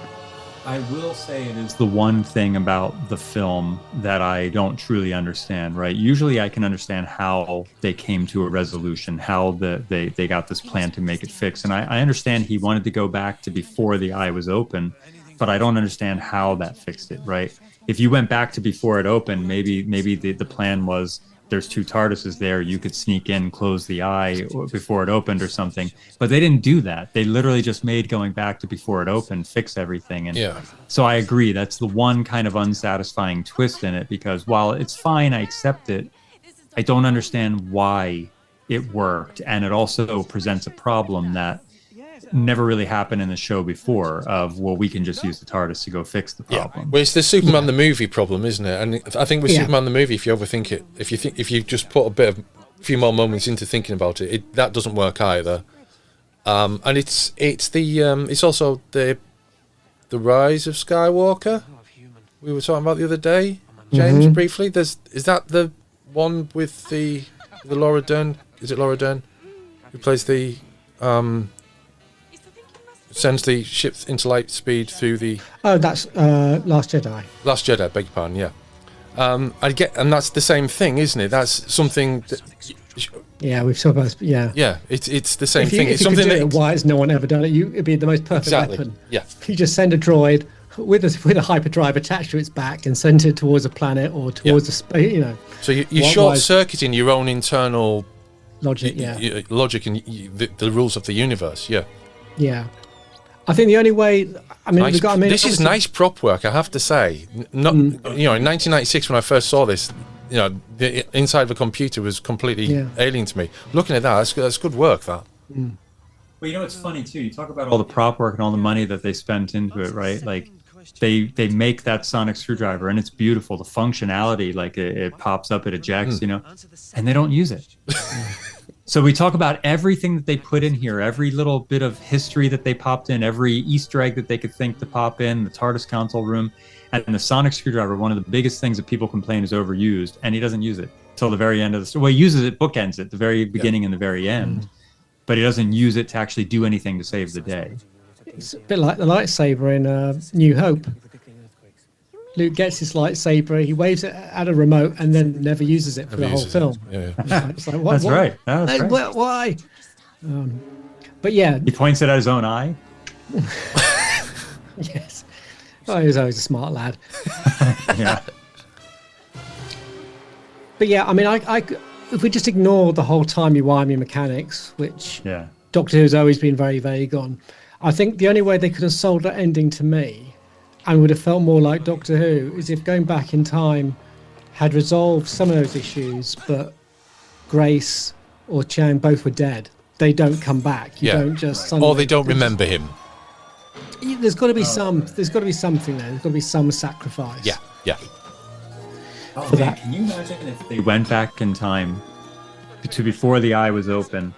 Speaker 4: I will say it is the one thing about the film that I don't truly understand, right? Usually I can understand how they came to a resolution, how they got this plan to make it fix. And I understand he wanted to go back to before the eye was open, but I don't understand how that fixed it, right? If you went back to before it opened, maybe the plan was there's two TARDISes there, you could sneak in, close the eye before it opened or something. But they didn't do that. They literally just made going back to before it opened fix everything. And so I agree, that's the one kind of unsatisfying twist in it, because while it's fine, I accept it, I don't understand why it worked. And it also presents a problem that never really happened in the show before of, well, we can just use the TARDIS to go fix the problem.
Speaker 1: Well, it's the Superman the movie problem, isn't it? And I think with Superman the movie, if you overthink it, if you just put a few more moments into thinking about it, that doesn't work either. And it's also the rise of Skywalker we were talking about the other day, James, briefly. Is that the one with the Laura Dern? Is it Laura Dern who plays the sends the ships into light speed through the...
Speaker 3: Oh, that's Last Jedi.
Speaker 1: Last Jedi, beg your pardon, yeah. I get, and that's the same thing, isn't it? That's something that,
Speaker 3: Yeah, we've talked about. Yeah,
Speaker 1: yeah, it's the same
Speaker 3: if you,
Speaker 1: thing.
Speaker 3: if
Speaker 1: It's
Speaker 3: you could
Speaker 1: something
Speaker 3: do
Speaker 1: that
Speaker 3: it, why has no one ever done it? It'd be the most perfect
Speaker 1: exactly.
Speaker 3: weapon.
Speaker 1: Yeah,
Speaker 3: If you just send a droid with a hyperdrive attached to its back and send it towards a planet or towards a space,
Speaker 1: so you're short-circuiting your own internal
Speaker 3: logic. Yeah,
Speaker 1: logic and the rules of the universe. Yeah.
Speaker 3: yeah. I think the only way. I mean,
Speaker 1: Nice, this is
Speaker 3: obviously-
Speaker 1: nice prop work, I have to say. Not, in 1996 when I first saw this, the inside of a computer was completely alien to me. Looking at that, that's good work. That.
Speaker 4: Well, it's funny too. You talk about all the prop work and all the money that they spent into it, right? Like, they make that sonic screwdriver, and it's beautiful. The functionality, like it pops up, it ejects, and they don't use it. So we talk about everything that they put in here, every little bit of history that they popped in, every Easter egg that they could think to pop in, the TARDIS console room, and the sonic screwdriver. One of the biggest things that people complain is overused, and he doesn't use it till the very end of the story. Well, he uses it, bookends it, the very beginning and the very end, but he doesn't use it to actually do anything to save the day.
Speaker 3: It's a bit like the lightsaber in New Hope. Luke gets his lightsaber, he waves it at a remote, and then never uses it for the whole film. It's like, what,
Speaker 4: That's right. That's right.
Speaker 3: Why? But yeah,
Speaker 4: he points it at his own eye.
Speaker 3: Yes. Oh, he was always a smart lad.
Speaker 4: Yeah.
Speaker 3: But yeah, I mean, if we just ignore the whole timey-wimey mechanics, which Doctor Who's always been very vague on, I think the only way they could have sold that ending to me and would have felt more like Doctor Who is if going back in time had resolved some of those issues, but Grace or Chang both were dead. They don't come back. You don't just suddenly,
Speaker 1: or they don't remember him.
Speaker 3: There's got to be There's got to be something there. There's got to be some sacrifice.
Speaker 1: Yeah.
Speaker 4: For that. Can you imagine if they went back in time to before the eye was open,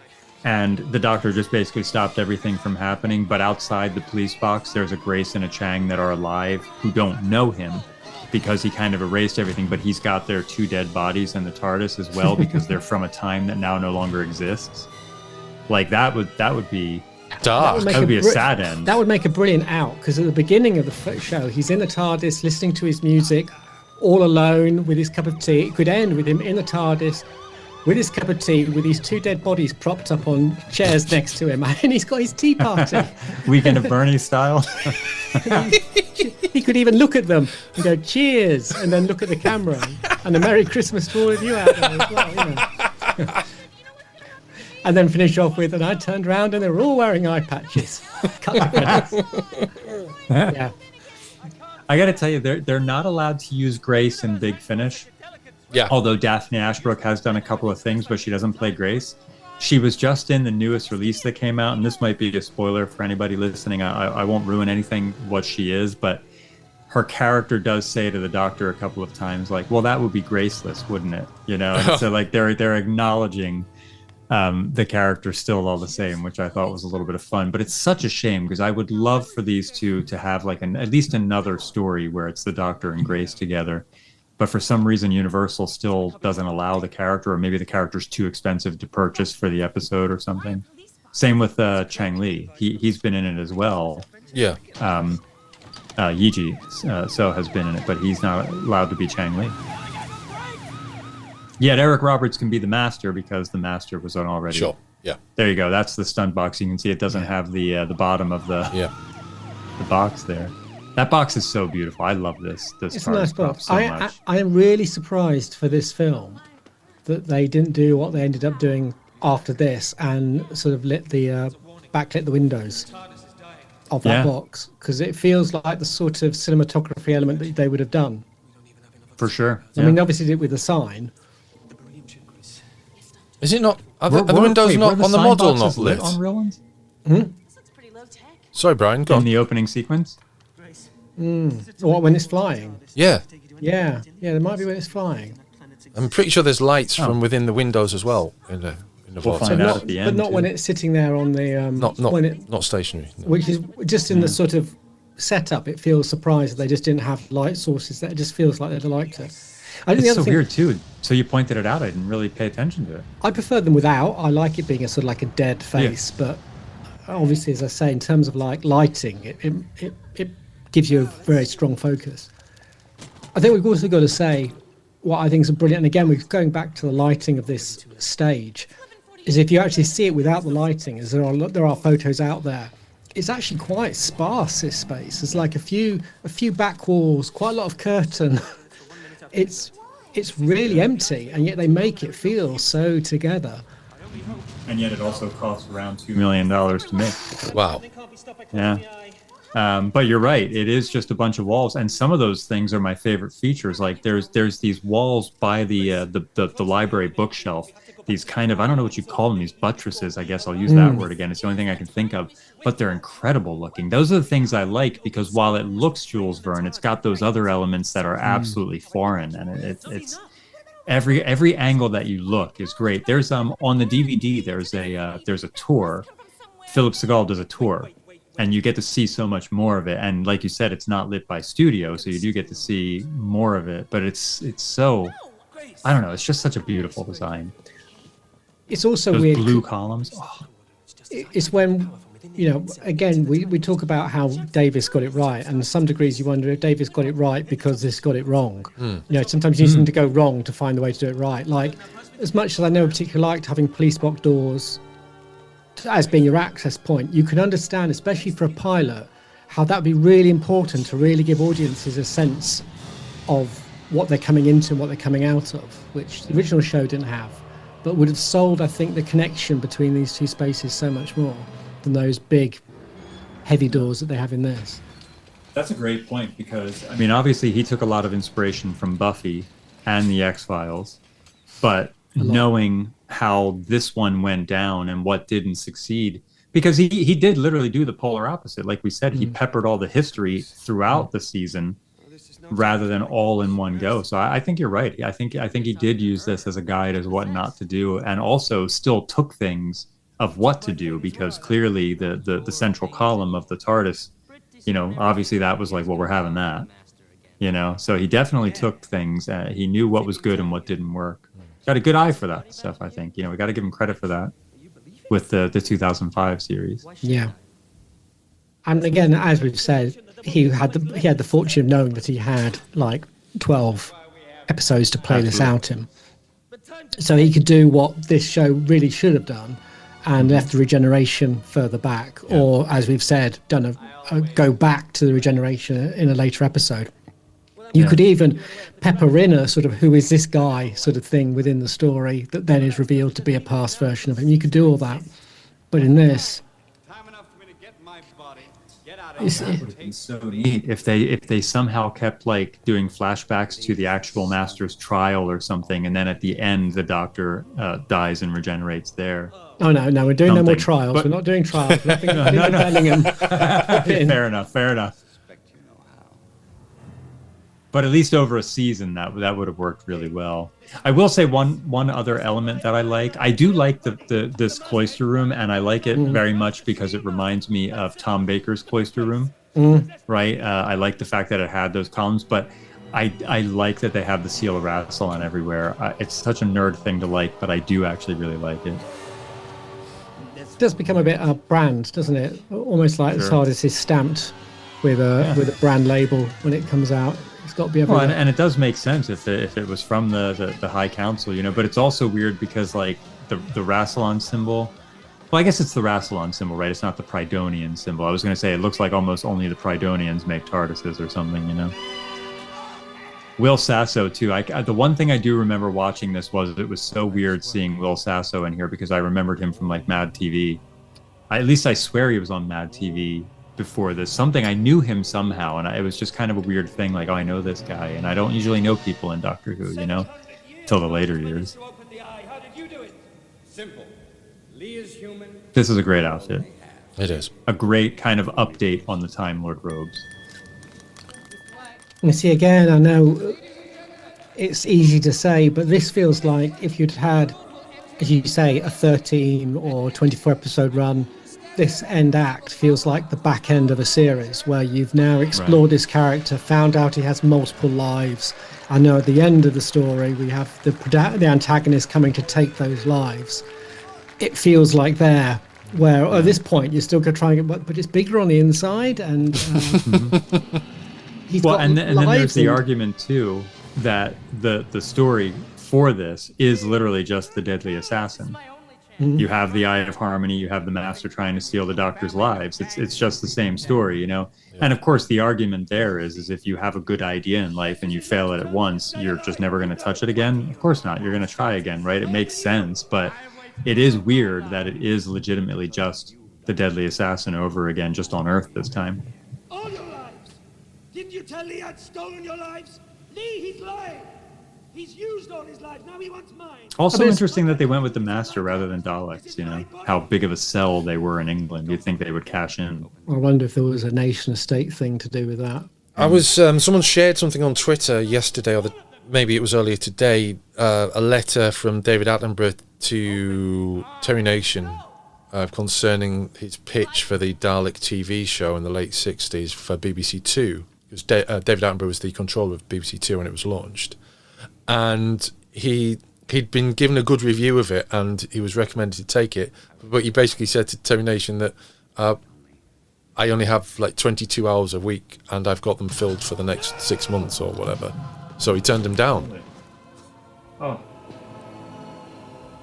Speaker 4: and the Doctor just basically stopped everything from happening, but outside the police box there's a Grace and a Chang that are alive who don't know him because he kind of erased everything, but he's got their 2 dead bodies in the TARDIS as well because they're from a time that now no longer exists. Like that would be
Speaker 1: dark.
Speaker 4: That would be a sad end.
Speaker 3: That would make a brilliant out, because at the beginning of the show he's in the TARDIS listening to his music all alone with his cup of tea. It could end with him in the TARDIS with his cup of tea, with his 2 dead bodies propped up on chairs next to him, and he's got his tea party.
Speaker 4: Weekend at Bernie's style.
Speaker 3: He could even look at them and go, cheers, and then look at the camera, and a Merry Christmas to all of you out there as well, And then finish off with, and I turned around and they were all wearing eye patches. Yeah.
Speaker 4: I got to tell you, they're not allowed to use Grace in Big Finish.
Speaker 1: Yeah.
Speaker 4: Although Daphne Ashbrook has done a couple of things, but she doesn't play Grace. She was just in the newest release that came out, and this might be a spoiler for anybody listening. I won't ruin anything what she is, but her character does say to the Doctor a couple of times, like, well, that would be graceless, wouldn't it? And so like they're acknowledging the character still all the same, which I thought was a little bit of fun. But it's such a shame, because I would love for these two to have like at least another story where it's the Doctor and Grace together. But for some reason, Universal still doesn't allow the character, or maybe the character's too expensive to purchase for the episode or something. Same with Chang Li. He's been in it as well.
Speaker 1: Yeah.
Speaker 4: Yiji So has been in it, but he's not allowed to be Chang Li. Yet Eric Roberts can be the Master, because the Master was on already.
Speaker 1: Sure. Yeah.
Speaker 4: There you go. That's the stunt box. You can see it doesn't have the bottom of the box there. That box is so beautiful. I love this.
Speaker 3: It's a nice box.
Speaker 4: So much.
Speaker 3: I am really surprised for this film that they didn't do what they ended up doing after this and sort of backlit the windows of that box, because it feels like the sort of cinematography element that they would have done.
Speaker 4: For sure.
Speaker 3: I mean, obviously did it with the sign.
Speaker 1: Is it not? Are the windows not on the model not lit?
Speaker 4: On real ones?
Speaker 1: Sorry, Brian. Go on.
Speaker 4: In the opening sequence?
Speaker 3: What, when it's flying?
Speaker 1: Yeah.
Speaker 3: Yeah, there might be when it's flying.
Speaker 1: I'm pretty sure there's lights from within the windows as well in the
Speaker 4: We'll find out at the end.
Speaker 3: But not when it's sitting there on the
Speaker 1: not stationary. No.
Speaker 3: Which is just in the sort of setup. It feels surprised that they just didn't have light sources. That it just feels like they'd liked it. I think
Speaker 4: it's so weird too. So you pointed it out. I didn't really pay attention to it.
Speaker 3: I prefer them without. I like it being a sort of like a dead face, but obviously, as I say, in terms of like lighting, it gives you a very strong focus. I think we've also got to say what I think is brilliant, and again, we're going back to the lighting of this stage, is if you actually see it without the lighting, as there are photos out there, it's actually quite sparse, this space. There's like a few back walls, quite a lot of curtain. It's really empty, and yet they make it feel so together.
Speaker 4: And yet it also costs around $2 million to make.
Speaker 1: Wow.
Speaker 4: Yeah. But you're right. It is just a bunch of walls, and some of those things are my favorite features. Like there's these walls by the library bookshelf. These kind of, I don't know what you call them, these buttresses. I guess I'll use that word again. It's the only thing I can think of. But they're incredible looking. Those are the things I like, because while it looks Jules Verne, it's got those other elements that are absolutely foreign, and it's every angle that you look is great. There's on the DVD there's a tour. Philip Segal does a tour, and you get to see so much more of it. And like you said, it's not lit by studio, so you do get to see more of it. But it's so, I don't know, it's just such a beautiful design.
Speaker 3: It's also
Speaker 4: those
Speaker 3: weird.
Speaker 4: Blue columns. Oh.
Speaker 3: It's when, again, we talk about how Davis got it right, and to some degrees you wonder if Davis got it right because this got it wrong. Sometimes you need to go wrong to find the way to do it right. Like, as much as I never particularly liked having police box doors as being your access point, you can understand, especially for a pilot, how that would be really important to really give audiences a sense of what they're coming into and what they're coming out of, which the original show didn't have, but would have sold, I think, the connection between these two spaces so much more than those big, heavy doors that they have in this.
Speaker 4: That's a great point, because, I mean, obviously he took a lot of inspiration from Buffy and the X-Files, but knowing how this one went down and what didn't succeed, because he did literally do the polar opposite. Like we said, he peppered all the history throughout the season rather than all in one go. So I think you're right. I think he did use this as a guide as what not to do, and also still took things of what to do, because clearly the central column of the TARDIS, obviously that was like, well, we're having that, so he definitely took things. He knew what was good and what didn't work. Got a good eye for that stuff, I think. We got to give him credit for that with the 2005 series.
Speaker 3: Yeah. And again, as we've said, he had the fortune of knowing that he had like 12 episodes to play this out in. So he could do what this show really should have done and left the regeneration further back, or, as we've said, done a go back to the regeneration in a later episode. You could even pepper in a sort of who is this guy sort of thing within the story that then is revealed to be a past version of him. You could do all that. But in this,
Speaker 4: It would have been so neat if they somehow kept like doing flashbacks to the actual Master's trial or something, and then at the end the Doctor dies and regenerates there.
Speaker 3: Oh no, we're doing no more trials. We're not doing trials. No.
Speaker 4: Fair enough. But at least over a season, that would have worked really well. I will say one other element that I like. I do like this cloister room, and I like it very much because it reminds me of Tom Baker's cloister room. Right? I like the fact that it had those columns, but I like that they have the seal of Rassilon everywhere. It's such a nerd thing to like, but I do actually really like it.
Speaker 3: It does become a bit a brand, doesn't it? Almost like the TARDIS is stamped with a brand label when it comes out. It's got to be everywhere.
Speaker 4: Well, and it does make sense if it was from the High Council, but it's also weird because like the Rassilon symbol, well, I guess it's the Rassilon symbol, right? It's not the Prydonian symbol. I was going to say it looks like almost only the Prydonians make TARDISes or something, Will Sasso too. The one thing I do remember watching this was it was so weird seeing Will Sasso in here, because I remembered him from like Mad TV. At least I swear he was on Mad TV before this. Something I knew him somehow, and it was just kind of a weird thing, like, oh, I know this guy, and I don't usually know people in Doctor Who, till the later years. This is a great outfit.
Speaker 1: It is
Speaker 4: a great kind of update on the Time Lord robes.
Speaker 3: And see, again, I know it's easy to say, but this feels like if you'd had, as you say, a 13 or 24 episode run, this end act feels like the back end of a series where you've now explored this character, found out he has multiple lives. I know at the end of the story we have the antagonist coming to take those lives. It feels like there, where at this point you're still going to try and get, but it's bigger on the inside, and he's got
Speaker 4: and then there's the argument too that the story for this is literally just the deadly assassin. You have the Eye of Harmony, you have the Master trying to steal the Doctor's lives. It's just the same story, you know. And of course, the argument there is if you have a good idea in life and you fail at it once, you're just never going to touch it again. Of course not. You're going to try again, right? It makes sense, but it is weird that it is legitimately just the deadly assassin over again, just on Earth this time.
Speaker 6: All your lives! Didn't you tell Lee I'd stolen your lives? Lee, he's lying! He's used all his lives, now he wants mine!
Speaker 4: Also interesting that they went with the Master rather than Daleks, you know, how big of a sell they were in England. You'd think they would cash in.
Speaker 3: I wonder if there was a nation-state thing to do with that.
Speaker 1: I was, someone shared something on Twitter yesterday, or maybe it was earlier today, a letter from David Attenborough to Terry Nation concerning his pitch for the Dalek TV show in the late 60s for BBC Two. Because David Attenborough was the controller of BBC Two when it was launched. And he'd been given a good review of it, and he was recommended to take it. But he basically said to Terry Nation that I only have like 22 hours a week, and I've got them filled for the next 6 months or whatever. So he turned him down.
Speaker 4: Oh,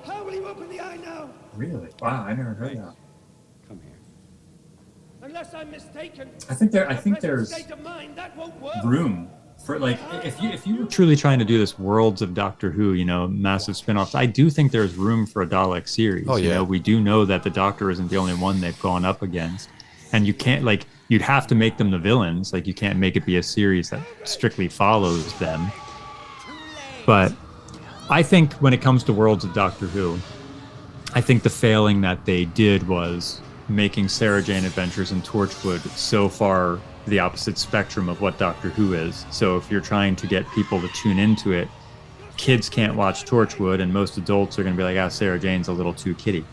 Speaker 6: How will you open the eye now?
Speaker 4: really? Wow, I never heard that.
Speaker 2: Come here.
Speaker 6: Unless I'm mistaken.
Speaker 4: I think
Speaker 6: Present
Speaker 4: there's
Speaker 6: state of mind, that won't work.
Speaker 4: room for, like, if you were truly trying to do this Worlds of Doctor Who, you know, massive spin-offs, I do think there's room for a Dalek series.
Speaker 1: Oh, yeah.
Speaker 4: You know, we do know that the Doctor isn't the only one they've gone up against, and you can't, like, you'd have to make them the villains. Like, you can't make it be a series that strictly follows them. But I think when it comes to Worlds of Doctor Who, I think the failing that they did was making Sarah Jane Adventures and Torchwood so far the opposite spectrum of what Doctor Who is. So if you're trying to get people to tune into it, kids can't watch Torchwood, and most adults are going to be like, Sarah Jane's a little too kiddie.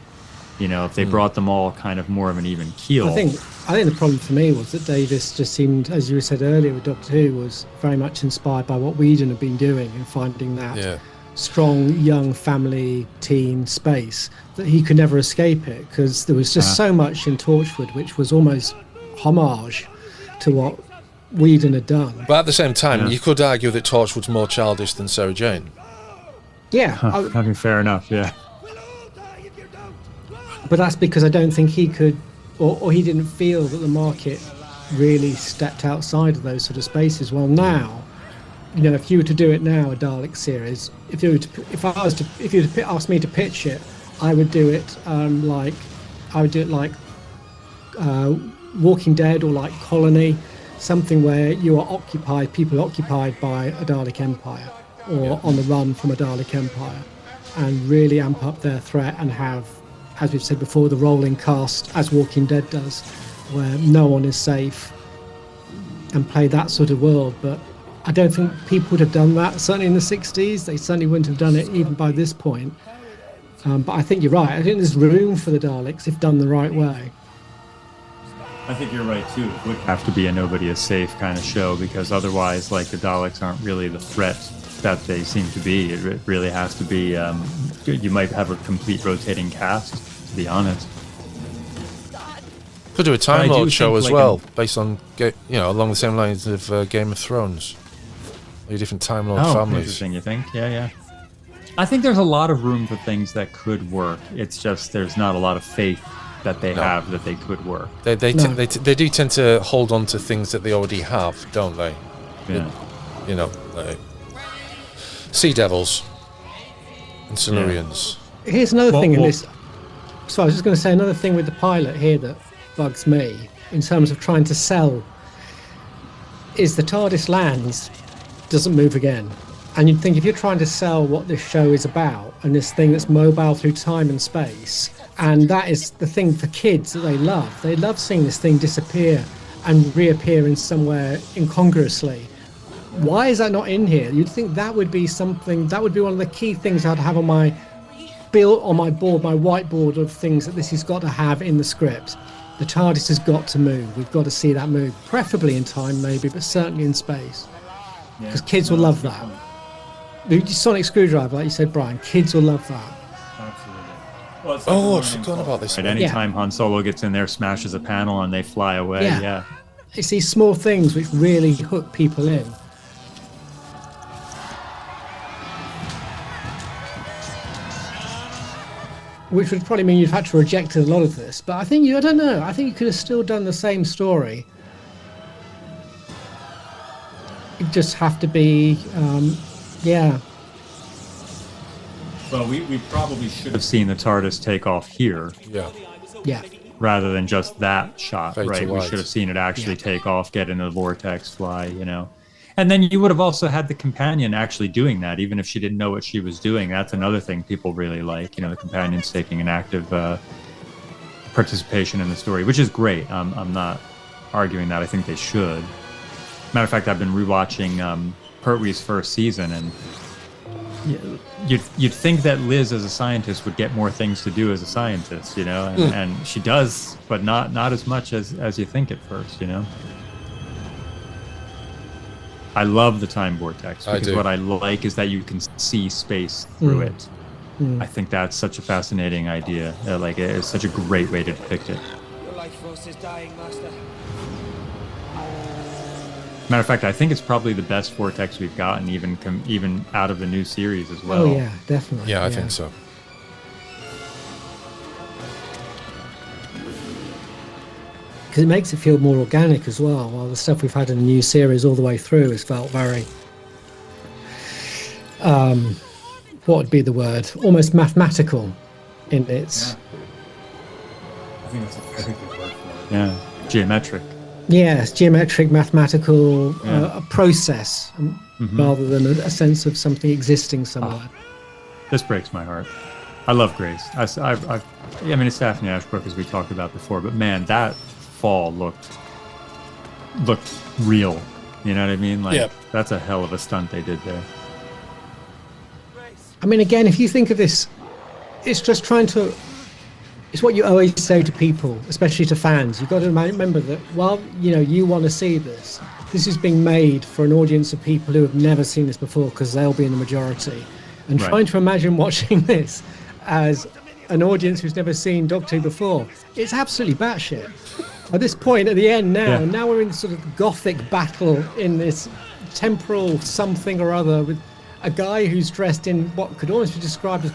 Speaker 4: You know, if they brought them all kind of more of an even keel.
Speaker 3: I think the problem for me was that Davis just seemed, as you said earlier with Doctor Who, was very much inspired by what Whedon had been doing and finding that strong young family teen space that he could never escape it, because there was just so much in Torchwood which was almost homage to what Whedon had done.
Speaker 1: But at the same time, you could argue that Torchwood's more childish than Sarah Jane.
Speaker 3: Yeah.
Speaker 4: I mean, fair enough, yeah.
Speaker 3: But that's because I don't think he could, or he didn't feel that the market really stepped outside of those sort of spaces. Well, now, you know, if you were to do it now, a Dalek series, if you asked me to pitch it, I would do it like Walking Dead or like Colony, something where you are occupied, people occupied by a Dalek Empire or on the run from a Dalek Empire, and really amp up their threat and have, as we've said before, the rolling cast as Walking Dead does, where no one is safe, and play that sort of world. But I don't think people would have done that, certainly in the 60s. They certainly wouldn't have done it even by this point. But I think you're right. I think there's room for the Daleks if done the right way.
Speaker 4: I think you're right, too. It would have to be a nobody is safe kind of show, because otherwise, like, the Daleks aren't really the threat that they seem to be. It really has to be, you might have a complete rotating cast, to be honest.
Speaker 1: Could do a Time Lord show as well, based on, along the same lines of Game of Thrones. Your different Time Lord families.
Speaker 4: Interesting, you think? Yeah. I think there's a lot of room for things that could work. It's just there's not a lot of faith that they have that they could work.
Speaker 1: They do tend to hold on to things that they already have, don't they?
Speaker 4: Yeah.
Speaker 1: You know, like Sea Devils and Silurians.
Speaker 3: Here's another thing in this. So I was just going to say another thing with the pilot here that bugs me in terms of trying to sell is the TARDIS lands, doesn't move again. And you'd think if you're trying to sell what this show is about and this thing that's mobile through time and space, and that is the thing for kids that they love seeing this thing disappear and reappear in somewhere incongruously. Why is that not in here? You'd think that would be something, that would be one of the key things I'd have on my board, my whiteboard of things that this has got to have in the script. The TARDIS has got to move. We've got to see that move, preferably in time maybe, but certainly in space. Because kids will love that. The sonic screwdriver, like you said, Brian, kids will love that.
Speaker 4: Absolutely. Well,
Speaker 1: I've forgotten about this.
Speaker 4: At any time Han Solo gets in there, smashes a panel, and they fly away. Yeah.
Speaker 3: It's these small things which really hook people in. which would probably mean you've had to reject a lot of this. But I think I don't know. I think you could have still done the same story. You just have to be, yeah.
Speaker 4: Well, we probably should have seen the TARDIS take off here.
Speaker 1: Yeah.
Speaker 3: Yeah.
Speaker 4: Rather than just that shot,
Speaker 1: Fade to
Speaker 4: right? We
Speaker 1: white.
Speaker 4: should have seen it actually take off, get into the vortex, fly, you know. And then you would have also had the companion actually doing that, even if she didn't know what she was doing. That's another thing people really like, you know, the companion's taking an active participation in the story, which is great. I'm not arguing that. I think they should. Matter of fact, I've been rewatching Pertwee's first season, and you'd think that Liz as a scientist would get more things to do as a scientist, you know, and she does, but not as much as you think at first, you know. I love the time vortex because what I like is that you can see space through it. I think that's such a fascinating idea. Like, it's such a great way to depict it.
Speaker 6: Your life force is dying, Master.
Speaker 4: Matter of fact, I think it's probably the best vortex we've gotten, even out of the new series as well.
Speaker 3: Oh yeah, definitely.
Speaker 1: Yeah, I think so.
Speaker 3: Because it makes it feel more organic as well. While the stuff we've had in the new series all the way through has felt very, what would be the word? Almost mathematical in its.
Speaker 4: I think that's a very good word for it. Yeah, geometric.
Speaker 3: Yes, geometric, mathematical, a process rather than a sense of something existing somewhere.
Speaker 4: This breaks my heart. I love Grace. I mean, it's Daphne Ashbrook, as we talked about before, but man, that fall looked real. You know what I mean? Like, that's a hell of a stunt they did there.
Speaker 3: I mean, again, if you think of this, it's just it's what you always say to people, especially to fans. You've got to remember that while, you know, you want to see this is being made for an audience of people who have never seen this before, because they'll be in the majority. And trying to imagine watching this as an audience who's never seen Doctor Who before, it's absolutely batshit. At this point, at the end now we're in sort of gothic battle in this temporal something or other with a guy who's dressed in what could almost be described as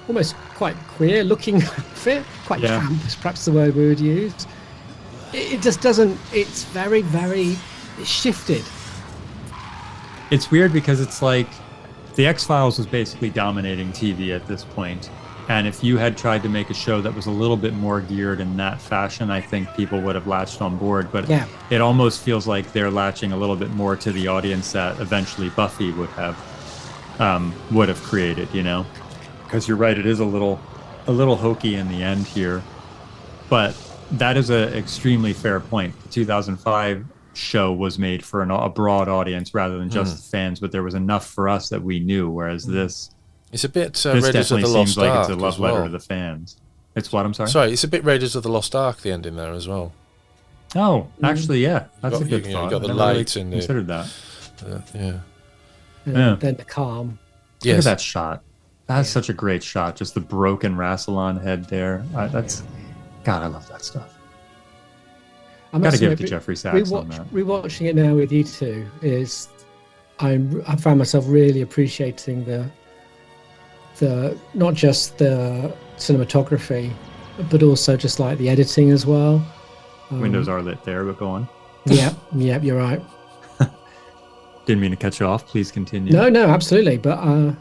Speaker 3: almost quite queer looking outfit, quite camp is perhaps the word we would use. It just doesn't, it's very, very shifted.
Speaker 4: It's weird because it's like the X-Files was basically dominating TV at this point. And if you had tried to make a show that was a little bit more geared in that fashion, I think people would have latched on board. But it almost feels like they're latching a little bit more to the audience that eventually Buffy would have created, you know? Because you're right, it is a little hokey in the end here. But that is an extremely fair point. The 2005 show was made for a broad audience rather than just fans, but there was enough for us that we knew, whereas this...
Speaker 1: It's a bit
Speaker 4: this
Speaker 1: Raiders of
Speaker 4: definitely
Speaker 1: the Lost
Speaker 4: seems like
Speaker 1: Ark
Speaker 4: it's a love letter to the fans. It's what, I'm sorry?
Speaker 1: Sorry, it's a bit Raiders of the Lost Ark, the ending there as well.
Speaker 4: Oh, actually, yeah. That's a good thought.
Speaker 1: You got the
Speaker 4: I never
Speaker 1: light
Speaker 4: really
Speaker 1: and
Speaker 4: considered that.
Speaker 3: And then the calm.
Speaker 4: Look at that shot. That's such a great shot. Just the broken Rassilon head there. God, I love that stuff.
Speaker 3: I
Speaker 4: got to give it to Jeffrey Sachs on that.
Speaker 3: Rewatching it now with you two I found myself really appreciating the not just the cinematography, but also just like the editing as well.
Speaker 4: Windows are lit there, but go on.
Speaker 3: Yeah, you're right.
Speaker 4: Didn't mean to cut you off. Please continue.
Speaker 3: No, absolutely. But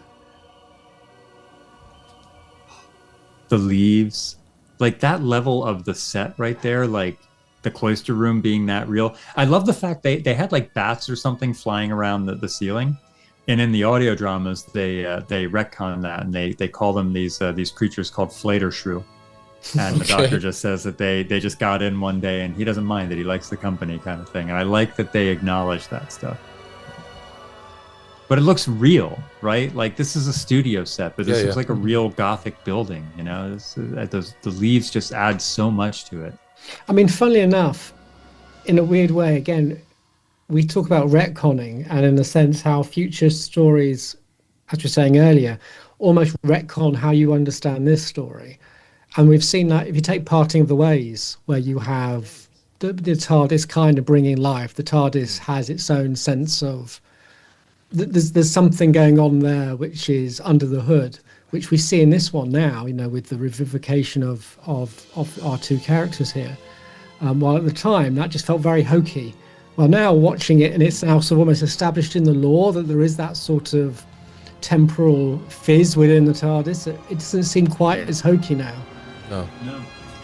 Speaker 4: the leaves, like that level of the set right there, like the cloister room being that real. I love the fact they had like bats or something flying around the ceiling. And in the audio dramas, they retcon that, and they call them these creatures called Flatershrew. And the Doctor just says that they just got in one day, and he doesn't mind that, he likes the company, kind of thing. And I like that they acknowledge that stuff. But it looks real, right? Like, this is a studio set, but this looks like a real Gothic building. You know, the leaves just add so much to it.
Speaker 3: I mean, funnily enough, in a weird way, again, we talk about retconning, and in a sense how future stories, as you were saying earlier, almost retcon how you understand this story. And we've seen that if you take Parting of the Ways, where you have the TARDIS kind of bringing life, the TARDIS has its own sense of, there's something going on there which is under the hood, which we see in this one now, with the revivification of our two characters here. While at the time that just felt very hokey. Well, now watching it, and it's now sort of almost established in the lore that there is that sort of temporal fizz within the TARDIS. It doesn't seem quite as hokey now.
Speaker 1: No.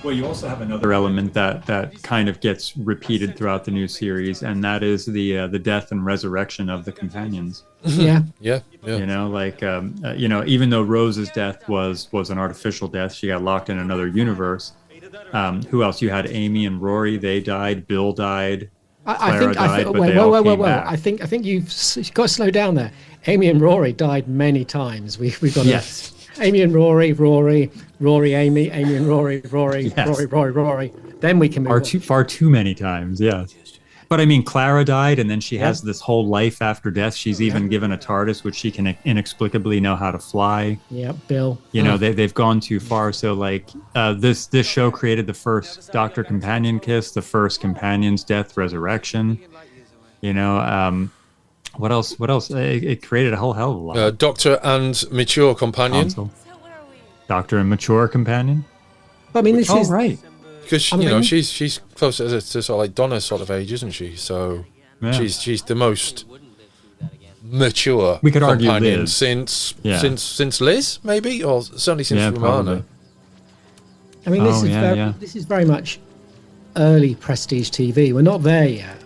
Speaker 4: Well, you also have another element that kind of gets repeated throughout the new series, and that is the death and resurrection of the companions.
Speaker 3: Yeah.
Speaker 4: Even though Rose's death was an artificial death, she got locked in another universe. Who else? You had Amy and Rory. They died. Bill died. Clara died.
Speaker 3: I think you've got to slow down there. Amy and Rory died many times. We've got Amy and Rory, Amy and Rory, yes. Rory. Then we can move
Speaker 4: far too many times, yes. But I mean, Clara died, and then she has this whole life after death. She's even given a TARDIS, which she can inexplicably know how to fly.
Speaker 3: Yeah, Bill.
Speaker 4: They've gone too far. So this show created the first Doctor Companion kiss, the first Companion's death resurrection. What else? It created a whole hell of a lot.
Speaker 1: Doctor and mature companion.
Speaker 4: Doctor and mature companion.
Speaker 3: I mean, this is
Speaker 4: right.
Speaker 1: Because she's closer to sort of like Donna's sort of age, isn't she? So she's the most mature.
Speaker 4: We could argue
Speaker 1: Liz. since Liz, maybe, or certainly since Romana.
Speaker 3: I mean, this is very much early prestige TV. We're not there yet.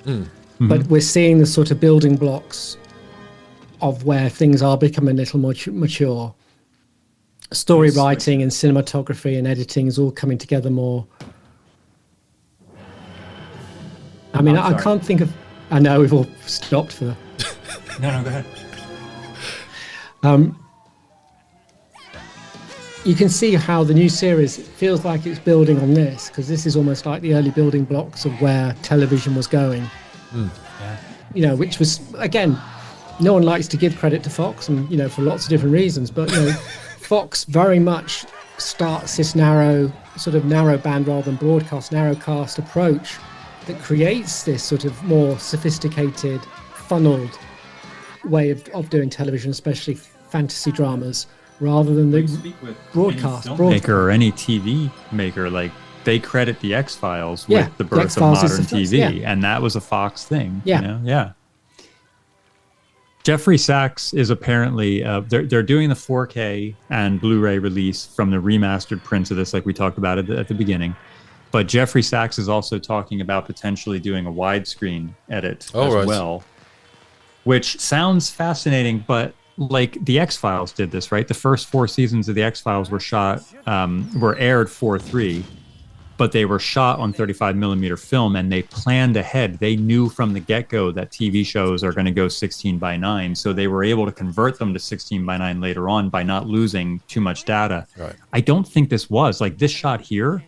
Speaker 3: But we're seeing the sort of building blocks of where things are becoming a little more mature. Story writing and cinematography and editing is all coming together more. I mean, I can't think of... I know we've all stopped for that.
Speaker 4: No, go ahead.
Speaker 3: You can see how the new series feels like it's building on this, because this is almost like the early building blocks of where television was going. Which was, again, no one likes to give credit to Fox, and for lots of different reasons, but Fox very much starts this narrow band rather than narrowcast approach that creates this sort of more sophisticated, funneled way of doing television, especially fantasy dramas, rather than the broadcast
Speaker 4: maker or any TV maker. They credit the X-Files with the birth of modern TV, and that was a Fox thing. Jeffrey Sachs is apparently they're doing the 4K and Blu-ray release from the remastered prints of this, like we talked about at the beginning. But Jeffrey Sachs is also talking about potentially doing a widescreen edit well, which sounds fascinating. But the X-Files did this, right? The first 4 seasons of the X-Files were aired 4:3. But they were shot on 35 millimeter film, and they planned ahead. They knew from the get-go that TV shows are going to go 16:9, so they were able to convert them to 16:9 later on by not losing too much data.
Speaker 1: Right.
Speaker 4: I don't think this was this shot here.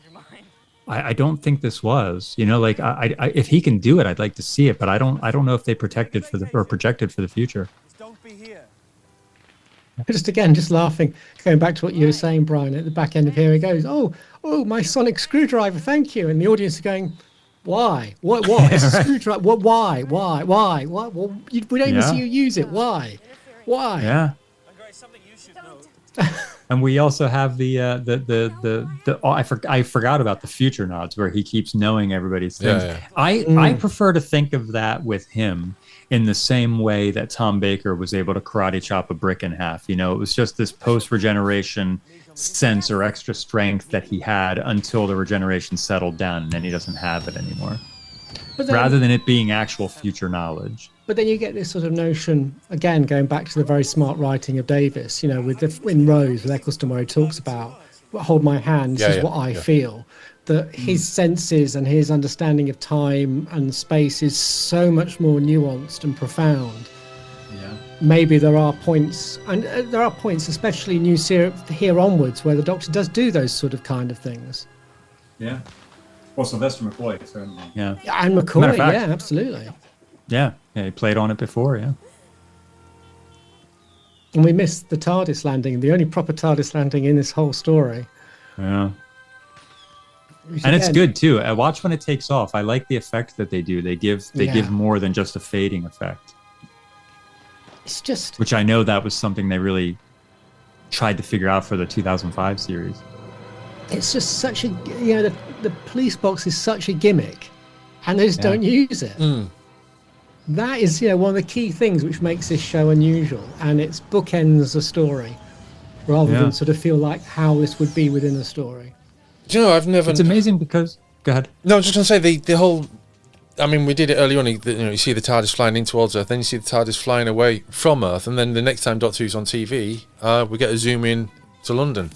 Speaker 4: I don't think this was. If he can do it, I'd like to see it, but I don't know if they projected for the future.
Speaker 3: Just laughing, going back to what you were saying, Brian, at the back end of here he goes, oh, my sonic screwdriver, thank you. And the audience is going, why? What? It's a screwdriver. What? Why? Well, we don't even see you use it. Why?
Speaker 4: Yeah. And we also have I forgot about the future nods where he keeps knowing everybody's things. I prefer to think of that with him in the same way that Tom Baker was able to karate chop a brick in half. It was just this post-regeneration sense or extra strength that he had until the regeneration settled down, and then he doesn't have it anymore. Rather than it being actual future knowledge.
Speaker 3: But then you get this sort of notion, again, going back to the very smart writing of Davis, in Rose, with Eccleston, where he talks about, hold my hand, this is what I feel. That his senses and his understanding of time and space is so much more nuanced and profound. Maybe there are points, especially new here onwards, where the Doctor does do those sort of kind of things.
Speaker 4: Yeah. Well, Sylvester McCoy, certainly. Yeah.
Speaker 3: And McCoy, absolutely.
Speaker 4: Yeah, he played on it before, And
Speaker 3: we missed the TARDIS landing, the only proper TARDIS landing in this whole story.
Speaker 4: Yeah. And it's good too. I watch when it takes off. I like the effect that they do. They give more than just a fading effect.
Speaker 3: It's just,
Speaker 4: which I know that was something they really tried to figure out for the 2005 series.
Speaker 3: It's just such a, the police box is such a gimmick, and they just don't use it. That is, one of the key things which makes this show unusual, and it's bookends the story rather than sort of feel like how this would be within the story.
Speaker 1: Do you know, I've never...
Speaker 4: It's amazing because... Go ahead.
Speaker 1: No, I was just going to say, the whole... I mean, we did it early on. You see the TARDIS flying in towards Earth, then you see the TARDIS flying away from Earth, and then the next time Doctor Who's on TV, we get a zoom in to London.